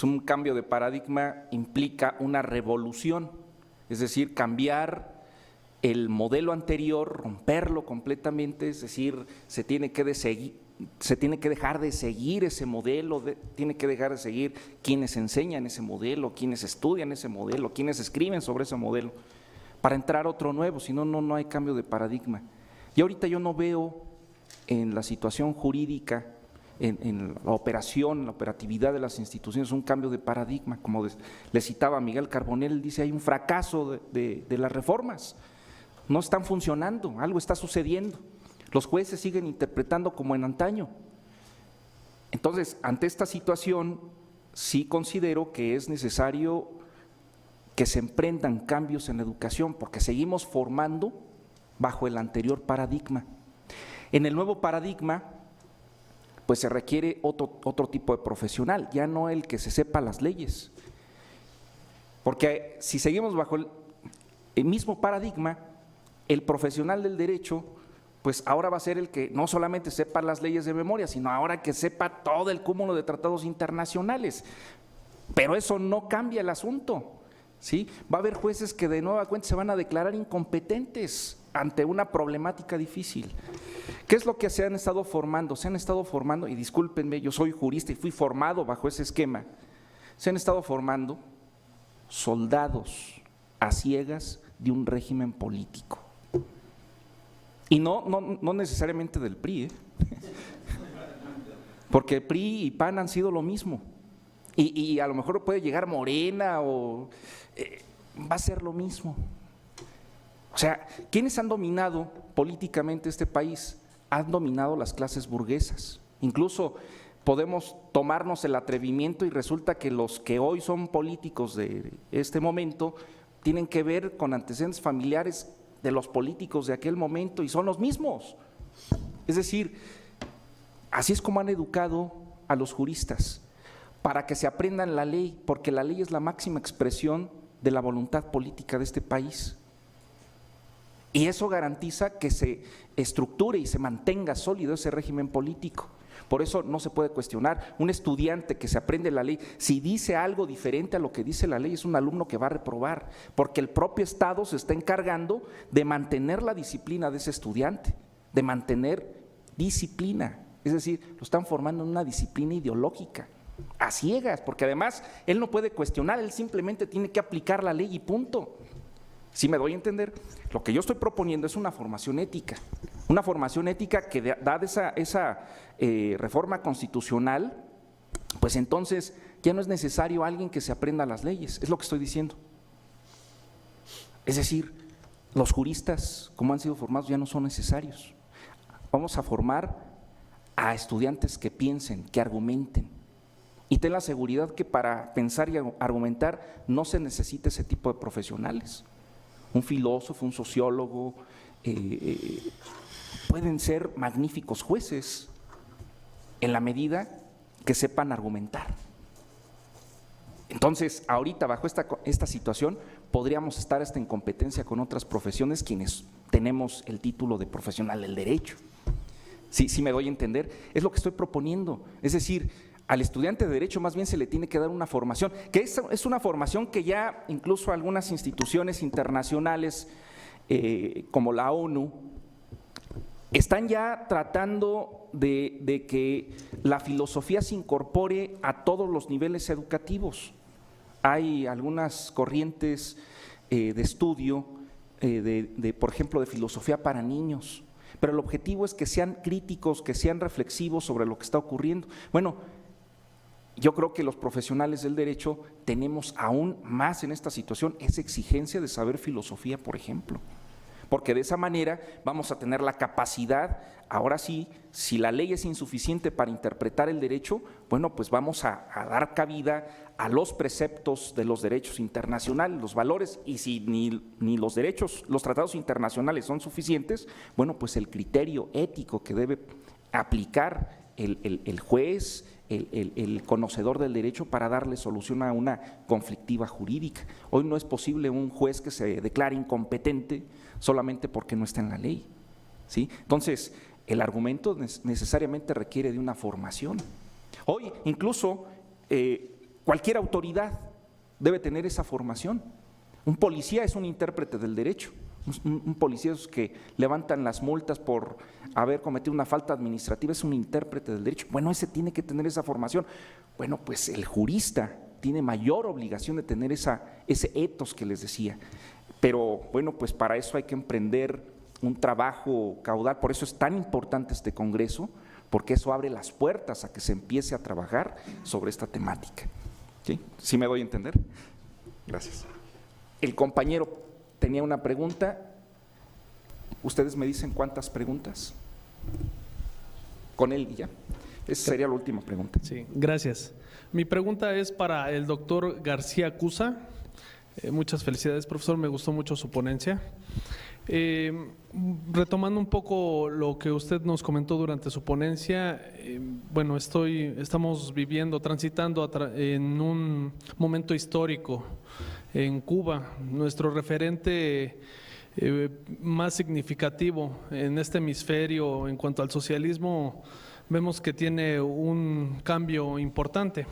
Un cambio de paradigma implica una revolución, es decir, cambiar el modelo anterior, romperlo completamente, es decir, se tiene que dejar de seguir ese modelo, tiene que dejar de seguir quienes enseñan ese modelo, quienes estudian ese modelo, quienes escriben sobre ese modelo, para entrar otro nuevo, si no, no hay cambio de paradigma. Y ahorita yo no veo en la situación jurídica, en la operación, la operatividad de las instituciones, un cambio de paradigma. Como le citaba Miguel Carbonell, él dice, hay un fracaso de las reformas, no están funcionando, algo está sucediendo. Los jueces siguen interpretando como en antaño. Entonces, ante esta situación, sí considero que es necesario que se emprendan cambios en la educación, porque seguimos formando bajo el anterior paradigma. En el nuevo paradigma, pues se requiere otro tipo de profesional, ya no el que se sepa las leyes. Porque si seguimos bajo el mismo paradigma, el profesional del derecho pues ahora va a ser el que no solamente sepa las leyes de memoria, sino ahora que sepa todo el cúmulo de tratados internacionales. Pero eso no cambia el asunto, ¿sí? Va a haber jueces que de nueva cuenta se van a declarar incompetentes ante una problemática difícil. ¿Qué es lo que se han estado formando? Se han estado formando, y discúlpenme, yo soy jurista y fui formado bajo ese esquema, se han estado formando soldados a ciegas de un régimen político. Y no necesariamente del PRI, porque PRI y PAN han sido lo mismo, y a lo mejor puede llegar Morena o va a ser lo mismo. O sea, ¿quiénes han dominado políticamente este país? Han dominado las clases burguesas. Incluso podemos tomarnos el atrevimiento y resulta que los que hoy son políticos de este momento tienen que ver con antecedentes familiares de los políticos de aquel momento y son los mismos. Es decir, así es como han educado a los juristas, para que se aprendan la ley, porque la ley es la máxima expresión de la voluntad política de este país. Y eso garantiza que se estructure y se mantenga sólido ese régimen político. Por eso no se puede cuestionar. Un estudiante que se aprende la ley, si dice algo diferente a lo que dice la ley, es un alumno que va a reprobar, porque el propio Estado se está encargando de mantener la disciplina de ese estudiante, de mantener disciplina. Es decir, lo están formando en una disciplina ideológica, a ciegas, porque además él no puede cuestionar, él simplemente tiene que aplicar la ley y punto. Si me doy a entender, lo que yo estoy proponiendo es una formación ética que dada esa reforma constitucional, pues entonces ya no es necesario alguien que se aprenda las leyes, es lo que estoy diciendo. Es decir, los juristas, como han sido formados, ya no son necesarios. Vamos a formar a estudiantes que piensen, que argumenten, Y ten la seguridad que para pensar y argumentar no se necesita ese tipo de profesionales. Un filósofo, un sociólogo, pueden ser magníficos jueces en la medida que sepan argumentar. Entonces, ahorita bajo esta situación podríamos estar hasta en competencia con otras profesiones quienes tenemos el título de profesional del derecho. Sí me doy a entender, es lo que estoy proponiendo. Es decir, al estudiante de derecho más bien se le tiene que dar una formación, que es una formación que ya incluso algunas instituciones internacionales como la ONU están ya tratando de que la filosofía se incorpore a todos los niveles educativos. Hay algunas corrientes de estudio, por ejemplo, de filosofía para niños, pero el objetivo es que sean críticos, que sean reflexivos sobre lo que está ocurriendo. Bueno, yo creo que los profesionales del derecho tenemos aún más en esta situación esa exigencia de saber filosofía, por ejemplo, porque de esa manera vamos a tener la capacidad, ahora sí, si la ley es insuficiente para interpretar el derecho, bueno, pues vamos a dar cabida a los preceptos de los derechos internacionales, los valores, y si ni los derechos, los tratados internacionales son suficientes, bueno, pues el criterio ético que debe aplicar el juez, el conocedor del derecho para darle solución a una conflictiva jurídica. Hoy no es posible un juez que se declare incompetente solamente porque no está en la ley, ¿sí? Entonces, el argumento necesariamente requiere de una formación. Hoy, incluso, cualquier autoridad debe tener esa formación. Un policía es un intérprete del derecho. Un policía es que levantan las multas por haber cometido una falta administrativa, es un intérprete del derecho. Bueno, ese tiene que tener esa formación. Bueno, pues el jurista tiene mayor obligación de tener ese ethos que les decía. Pero bueno, pues para eso hay que emprender un trabajo caudal. Por eso es tan importante este congreso, porque eso abre las puertas a que se empiece a trabajar sobre esta temática. ¿Sí? ¿Sí me doy a entender? Gracias. El compañero tenía una pregunta. ¿Ustedes me dicen cuántas preguntas? Con él y ya. Esa sería la última pregunta. Sí, gracias. Mi pregunta es para el doctor García Cusa. Muchas felicidades, profesor, me gustó mucho su ponencia. Retomando un poco lo que usted nos comentó durante su ponencia, bueno, estamos transitando en un momento histórico en Cuba. Nuestro referente más significativo en este hemisferio en cuanto al socialismo, vemos que tiene un cambio importante.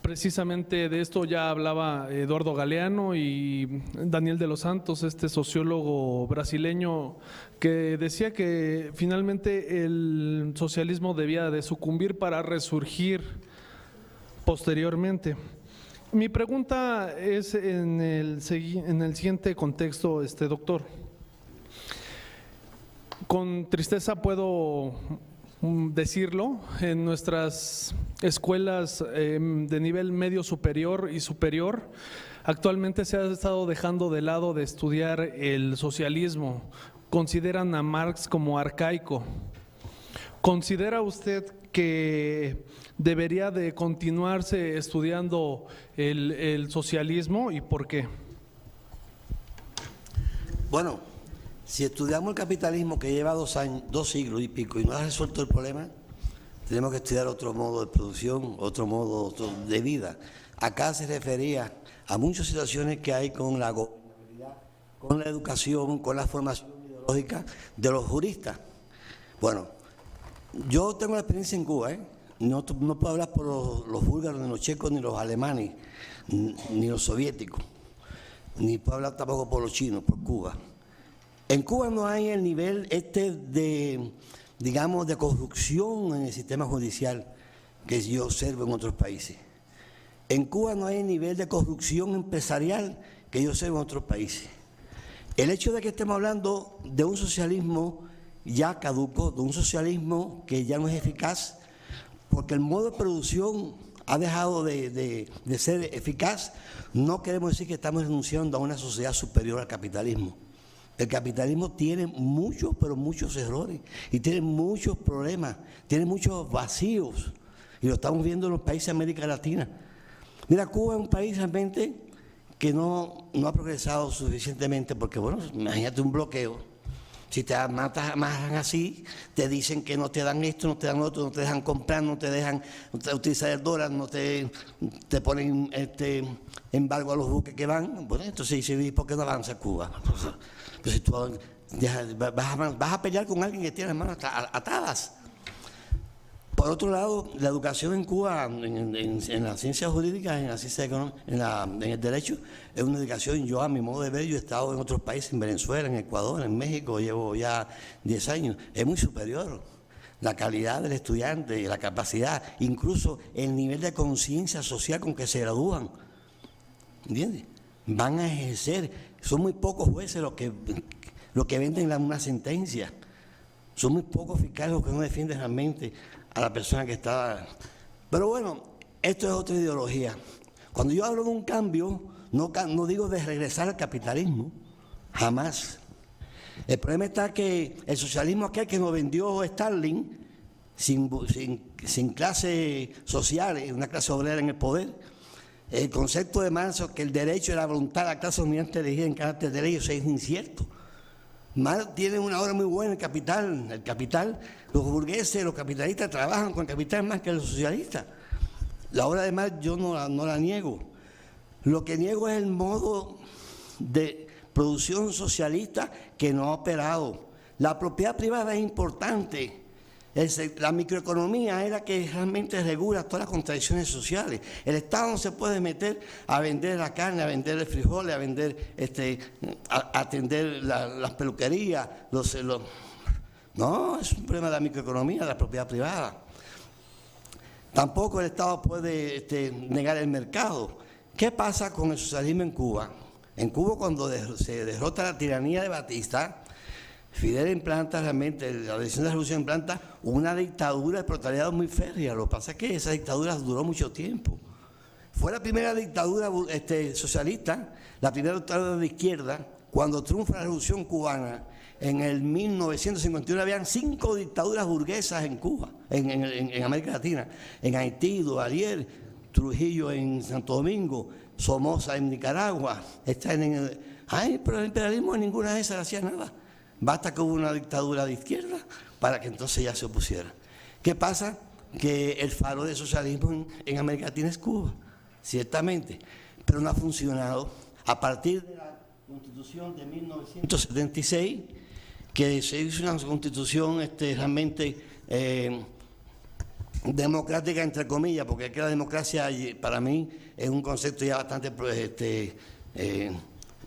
Precisamente de esto ya hablaba Eduardo Galeano y Daniel de los Santos, este sociólogo brasileño, que decía que finalmente el socialismo debía de sucumbir para resurgir posteriormente. Mi pregunta es en el siguiente contexto, doctor. Con tristeza puedo decirlo, en nuestras escuelas de nivel medio superior y superior, actualmente se ha estado dejando de lado de estudiar el socialismo. Consideran a Marx como arcaico. ¿Considera usted que debería de continuarse estudiando el socialismo y por qué? Bueno, si estudiamos el capitalismo que lleva 2 siglos y pico y no ha resuelto el problema, tenemos que estudiar otro modo de producción, otro modo de vida. Acá se refería a muchas situaciones que hay con la gobernabilidad, con la educación, con la formación ideológica de los juristas. Bueno, yo tengo la experiencia en Cuba, no puedo hablar por los búlgaros, ni los checos, ni los alemanes, ni los soviéticos, ni puedo hablar tampoco por los chinos, por Cuba. En Cuba no hay el nivel digamos, de corrupción en el sistema judicial que yo observo en otros países. En Cuba no hay el nivel de corrupción empresarial que yo observo en otros países. El hecho de que estemos hablando de un socialismo ya caduco, de un socialismo que ya no es eficaz, porque el modo de producción ha dejado de ser eficaz, no queremos decir que estamos renunciando a una sociedad superior al capitalismo. El capitalismo tiene muchos, pero muchos errores y tiene muchos problemas, tiene muchos vacíos Y lo estamos viendo en los países de América Latina. Mira, Cuba es un país realmente que no ha progresado suficientemente porque, bueno, imagínate un bloqueo. Si te matan así, te dicen que no te dan esto, no te dan otro, no te dejan comprar, no te dejan utilizar el dólar, no te ponen embargo a los buques que van. Bueno, entonces dice, ¿por qué no avanza Cuba? Pues si tú vas a pelear con alguien que tiene las manos atadas. Por otro lado, la educación en Cuba, en las ciencias jurídicas, en la ciencia económica, en el derecho, es una educación, yo a mi modo de ver, yo he estado en otros países, en Venezuela, en Ecuador, en México, llevo ya 10 años, es muy superior. La calidad del estudiante, la capacidad, incluso el nivel de conciencia social con que se gradúan, ¿entiendes? Van a ejercer, son muy pocos jueces los que venden una sentencia, son muy pocos fiscales los que no defienden realmente a la persona que está. Pero bueno, esto es otra ideología. Cuando yo hablo de un cambio, no digo de regresar al capitalismo, jamás. El problema está que el socialismo aquel que nos vendió Stalin, sin clase social, una clase obrera en el poder, el concepto de Marx que el derecho era voluntad de la clase dominante elegida en carácter de ley, eso es incierto. Marx tiene una obra muy buena, el capital, los burgueses, los capitalistas trabajan con el capital más que los socialistas. La obra de Marx yo no la niego. Lo que niego es el modo de producción socialista que no ha operado. La propiedad privada es importante. La microeconomía es la que realmente regula todas las contradicciones sociales. El Estado no se puede meter a vender la carne, a vender el frijol, a vender, a atender las peluquerías. No, es un problema de la microeconomía, de la propiedad privada. Tampoco el Estado puede negar el mercado. ¿Qué pasa con el socialismo en Cuba? En Cuba, cuando se derrota la tiranía de Batista, Fidel implanta realmente, la decisión de la revolución implanta una dictadura de proletariado muy férrea. Lo que pasa es que esa dictadura duró mucho tiempo. Fue la primera dictadura socialista, la primera dictadura de izquierda. Cuando triunfa la revolución cubana, en el 1951 habían 5 dictaduras burguesas en Cuba, en América Latina. En Haití, Duvalier, Trujillo en Santo Domingo, Somoza en Nicaragua. Pero el imperialismo en ninguna de esas hacía nada. Basta que hubo una dictadura de izquierda para que entonces ya se opusiera. ¿Qué pasa? Que el faro de socialismo en América Latina es Cuba, ciertamente, pero no ha funcionado. A partir de la Constitución de 1976, que se hizo una constitución realmente democrática, entre comillas, porque es que la democracia para mí es un concepto ya bastante,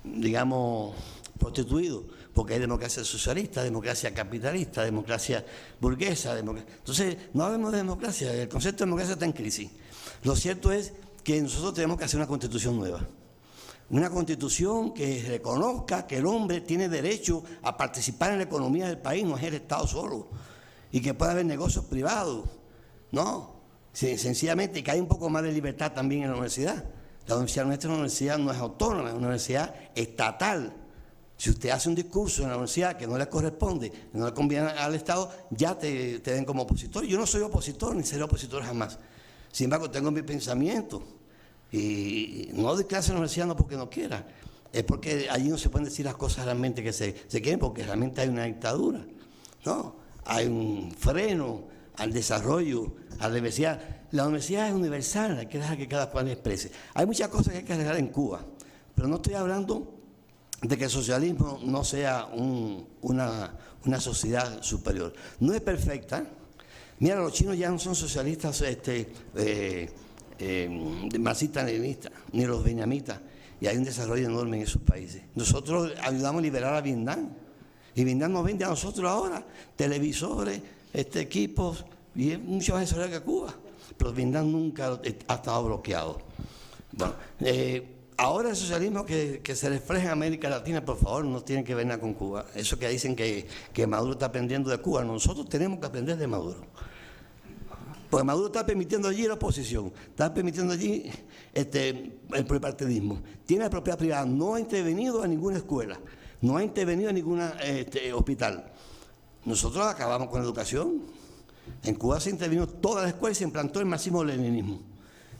digamos, prostituido, porque hay democracia socialista, democracia capitalista, democracia burguesa. Entonces, no hablemos de democracia, el concepto de democracia está en crisis. Lo cierto es que nosotros tenemos que hacer una constitución nueva. Una constitución que reconozca que el hombre tiene derecho a participar en la economía del país, no es el Estado solo, y que pueda haber negocios privados. No, sencillamente que hay un poco más de libertad también en la universidad. La universidad nuestra no es autónoma, es una universidad estatal. Si usted hace un discurso en la universidad que no le corresponde, no le conviene al Estado, ya te den como opositor. Yo no soy opositor, ni seré opositor jamás. Sin embargo, tengo mi pensamiento. Y no doy clase en la universidad no porque no quiera, es porque allí no se pueden decir las cosas realmente que se quieren, porque realmente hay una dictadura. No, hay un freno al desarrollo, a la universidad. La universidad es universal, hay que dejar que cada cual exprese. Hay muchas cosas que hay que arreglar en Cuba, pero no estoy hablando de que el socialismo no sea una sociedad superior. No es perfecta. Mira, los chinos ya no son socialistas marxistas-leninistas, ni los vietnamitas, y hay un desarrollo enorme en esos países. Nosotros ayudamos a liberar a Vietnam, y Vietnam nos vende a nosotros ahora televisores, equipos, y es mucho más desarrollado que Cuba, pero Vietnam nunca ha estado bloqueado. Bueno, ahora el socialismo que se refleja en América Latina, por favor, no tiene que ver nada con Cuba. Eso que dicen que Maduro está aprendiendo de Cuba, nosotros tenemos que aprender de Maduro. Porque Maduro está permitiendo allí la oposición, está permitiendo allí el propartidismo. Tiene la propiedad privada, no ha intervenido en ninguna escuela, no ha intervenido en ningún hospital. Nosotros acabamos con la educación. En Cuba se intervino toda la escuela y se implantó el marxismo-leninismo.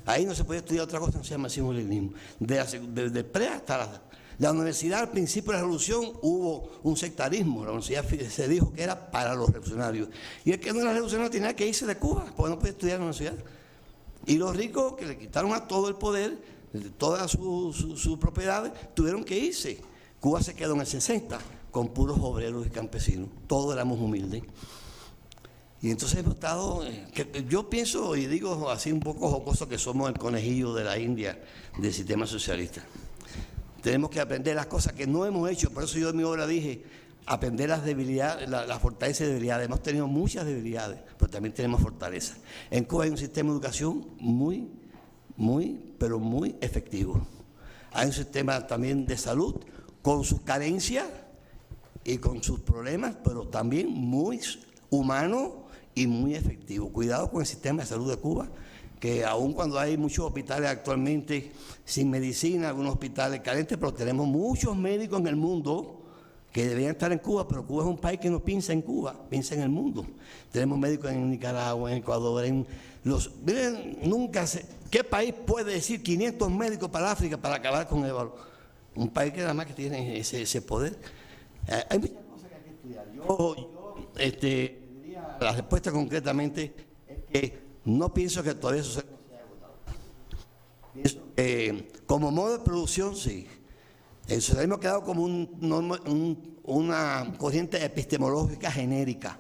Ahí no se podía estudiar otra cosa que no sea marxismo-leninismo. Desde pre hasta la universidad, al principio de la revolución, hubo un sectarismo. La universidad se dijo que era para los revolucionarios. Y el que no era revolucionario tenía que irse de Cuba, porque no podía estudiar en la universidad. Y los ricos, que le quitaron a todo el poder, todas sus propiedades, tuvieron que irse. Cuba se quedó en el 60 con puros obreros y campesinos. Todos éramos humildes. Y entonces hemos estado, yo pienso y digo así un poco jocoso que somos el conejillo de la India del sistema socialista. Tenemos que aprender las cosas que no hemos hecho, por eso yo en mi obra dije, aprender las debilidades, las fortalezas y debilidades. Hemos tenido muchas debilidades, pero también tenemos fortalezas. En Cuba hay un sistema de educación pero muy efectivo. Hay un sistema también de salud con sus carencias y con sus problemas, pero también muy humano y muy efectivo. Cuidado con el sistema de salud de Cuba, que aun cuando hay muchos hospitales actualmente sin medicina, algunos hospitales carentes, pero tenemos muchos médicos en el mundo que deberían estar en Cuba, pero Cuba es un país que no piensa en Cuba, piensa en el mundo. Tenemos médicos en Nicaragua, en Ecuador, miren, ¿qué país puede decir 500 médicos para África para acabar con el ébola? Un país que nada más que tiene ese poder. Hay muchas cosas que hay que estudiar. La respuesta concretamente es que no pienso que todavía eso se haya agotado. Pienso que como modo de producción, sí. El socialismo ha quedado como una corriente epistemológica genérica,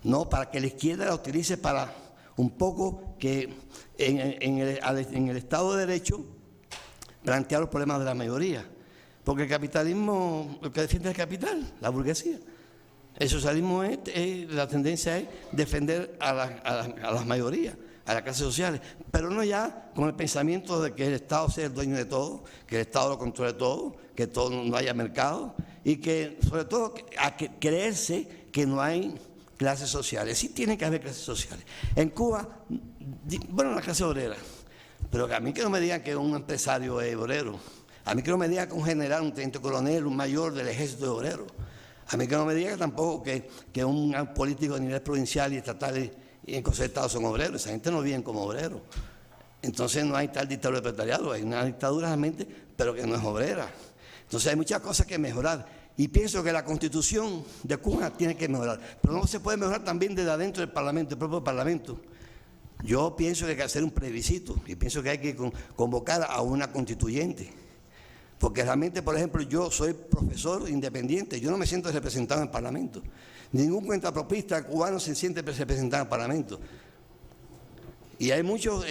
¿no? Para que la izquierda la utilice para un poco que en el Estado de Derecho plantear los problemas de la mayoría. Porque el capitalismo, lo que defiende es el capital, la burguesía. El socialismo la tendencia es defender a las mayorías, a las clases sociales, pero no ya con el pensamiento de que el Estado sea el dueño de todo, que el Estado lo controle todo, que todo no haya mercado y que sobre todo creerse que no hay clases sociales. Sí tiene que haber clases sociales. En Cuba, bueno, la clase obrera, pero a mí que no me digan que un empresario es obrero, a mí que no me digan que un general, un teniente coronel, un mayor del ejército es obrero. A mí que no me diga tampoco que un político de nivel provincial y estatal y en Consejo de Estado son obreros. Esa gente no vive como obreros. Entonces no hay tal dictadura de proletariado, hay una dictadura realmente, pero que no es obrera. Entonces hay muchas cosas que mejorar. Y pienso que la Constitución de Cuba tiene que mejorar. Pero no se puede mejorar también desde adentro del Parlamento, el propio Parlamento. Yo pienso que hay que hacer un plebiscito y pienso que hay que convocar a una constituyente. Porque realmente, por ejemplo, yo soy profesor independiente, yo no me siento representado en el Parlamento. Ningún cuentapropista cubano se siente representado en el Parlamento. Y hay muchos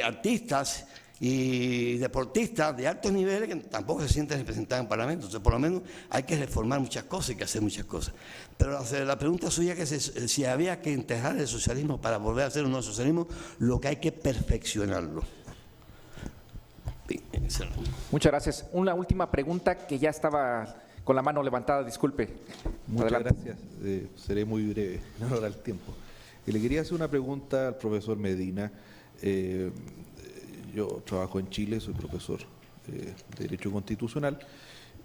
artistas y deportistas de altos niveles que tampoco se sienten representados en el Parlamento. Entonces, por lo menos hay que reformar muchas cosas, hay que hacer muchas cosas. Pero la pregunta suya es que si había que integrar el socialismo para volver a hacer un nuevo socialismo, lo que hay que perfeccionarlo. Muchas gracias. Una última pregunta que ya estaba con la mano levantada, disculpe. Muchas Adelante. gracias. Seré muy breve, no habrá el tiempo. Le quería hacer una pregunta al profesor Medina. Yo trabajo en Chile, soy profesor de Derecho Constitucional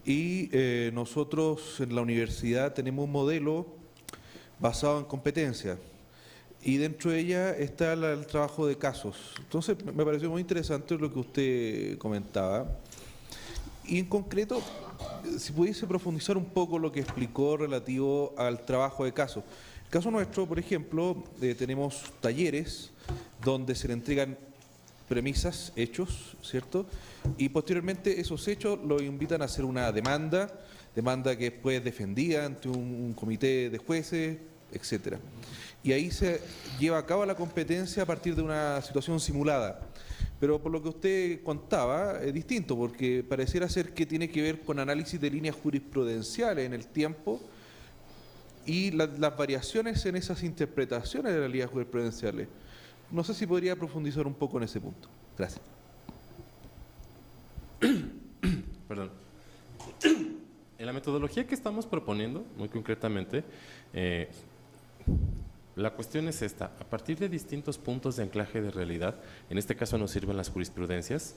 y nosotros en la universidad tenemos un modelo basado en competencias. Y dentro de ella está el trabajo de casos. Entonces, me pareció muy interesante lo que usted comentaba. Y en concreto, si pudiese profundizar un poco lo que explicó relativo al trabajo de casos. En el caso nuestro, por ejemplo, tenemos talleres donde se le entregan premisas, hechos, ¿cierto? Y posteriormente esos hechos los invitan a hacer una demanda que después es defendida ante un comité de jueces, etcétera. Y ahí se lleva a cabo la competencia a partir de una situación simulada. Pero por lo que usted contaba, es distinto, porque pareciera ser que tiene que ver con análisis de líneas jurisprudenciales en el tiempo y las variaciones en esas interpretaciones de las líneas jurisprudenciales. No sé si podría profundizar un poco en ese punto. Gracias. Perdón. En la metodología que estamos proponiendo, muy concretamente, la cuestión es esta: a partir de distintos puntos de anclaje de realidad, en este caso nos sirven las jurisprudencias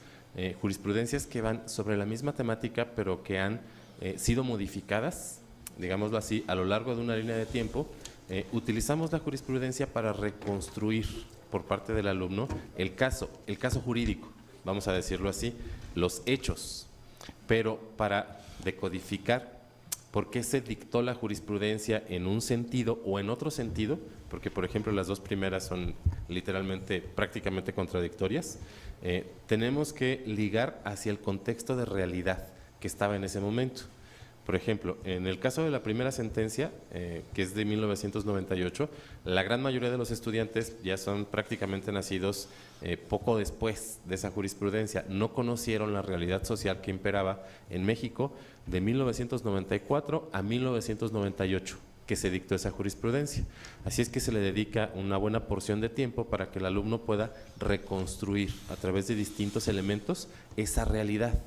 que van sobre la misma temática, pero que han sido modificadas, digámoslo así, a lo largo de una línea de tiempo, utilizamos la jurisprudencia para reconstruir por parte del alumno el caso jurídico, vamos a decirlo así, los hechos, pero para decodificar por qué se dictó la jurisprudencia en un sentido o en otro sentido, porque por ejemplo las dos primeras son literalmente prácticamente contradictorias, tenemos que ligar hacia el contexto de realidad que estaba en ese momento. Por ejemplo, en el caso de la primera sentencia, que es de 1998, la gran mayoría de los estudiantes ya son prácticamente nacidos poco después de esa jurisprudencia, no conocieron la realidad social que imperaba en México de 1994 a 1998, que se dictó esa jurisprudencia. Así es que se le dedica una buena porción de tiempo para que el alumno pueda reconstruir a través de distintos elementos esa realidad.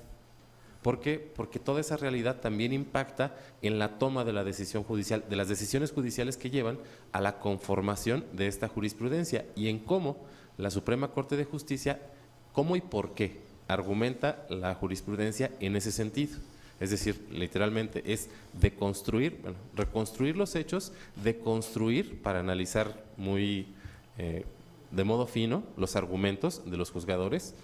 ¿Por qué? Porque toda esa realidad también impacta en la toma de la decisión judicial, de las decisiones judiciales que llevan a la conformación de esta jurisprudencia y en cómo la Suprema Corte de Justicia, cómo y por qué argumenta la jurisprudencia en ese sentido. Es decir, literalmente es deconstruir, bueno, reconstruir los hechos, deconstruir para analizar muy de modo fino los argumentos de los juzgadores,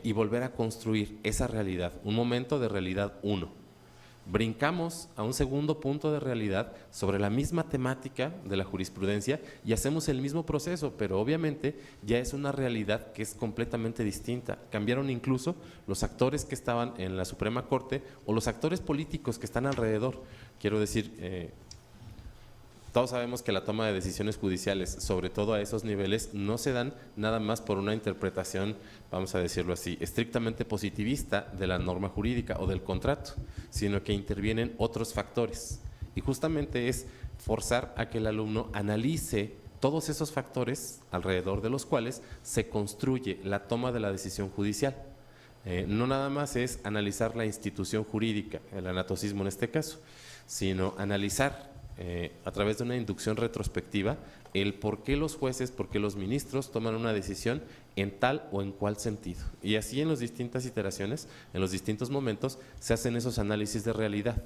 y volver a construir esa realidad, un momento de realidad 1. Brincamos a un segundo punto de realidad sobre la misma temática de la jurisprudencia y hacemos el mismo proceso, pero obviamente ya es una realidad que es completamente distinta. Cambiaron incluso los actores que estaban en la Suprema Corte o los actores políticos que están alrededor. Quiero decir, todos sabemos que la toma de decisiones judiciales, sobre todo a esos niveles, no se dan nada más por una interpretación, vamos a decirlo así, estrictamente positivista de la norma jurídica o del contrato, sino que intervienen otros factores. Y justamente es forzar a que el alumno analice todos esos factores alrededor de los cuales se construye la toma de la decisión judicial. No nada más es analizar la institución jurídica, el anatocismo en este caso, sino analizar a través de una inducción retrospectiva el por qué los jueces, por qué los ministros toman una decisión en tal o en cual sentido. Y así en las distintas iteraciones, en los distintos momentos, se hacen esos análisis de realidad.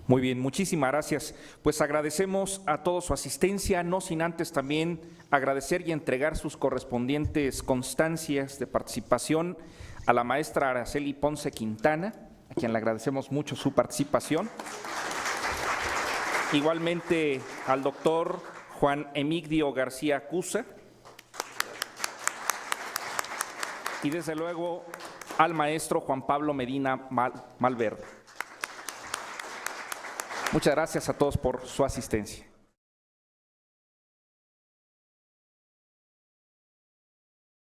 Muy bien, muchísimas gracias. Pues agradecemos a todos su asistencia, no sin antes también agradecer y entregar sus correspondientes constancias de participación a la maestra Araceli Ponce Quintana, a quien le agradecemos mucho su participación. Igualmente al doctor Juan Emigdio García Cusa. Y desde luego al maestro Juan Pablo Medina Malverde. Muchas gracias a todos por su asistencia.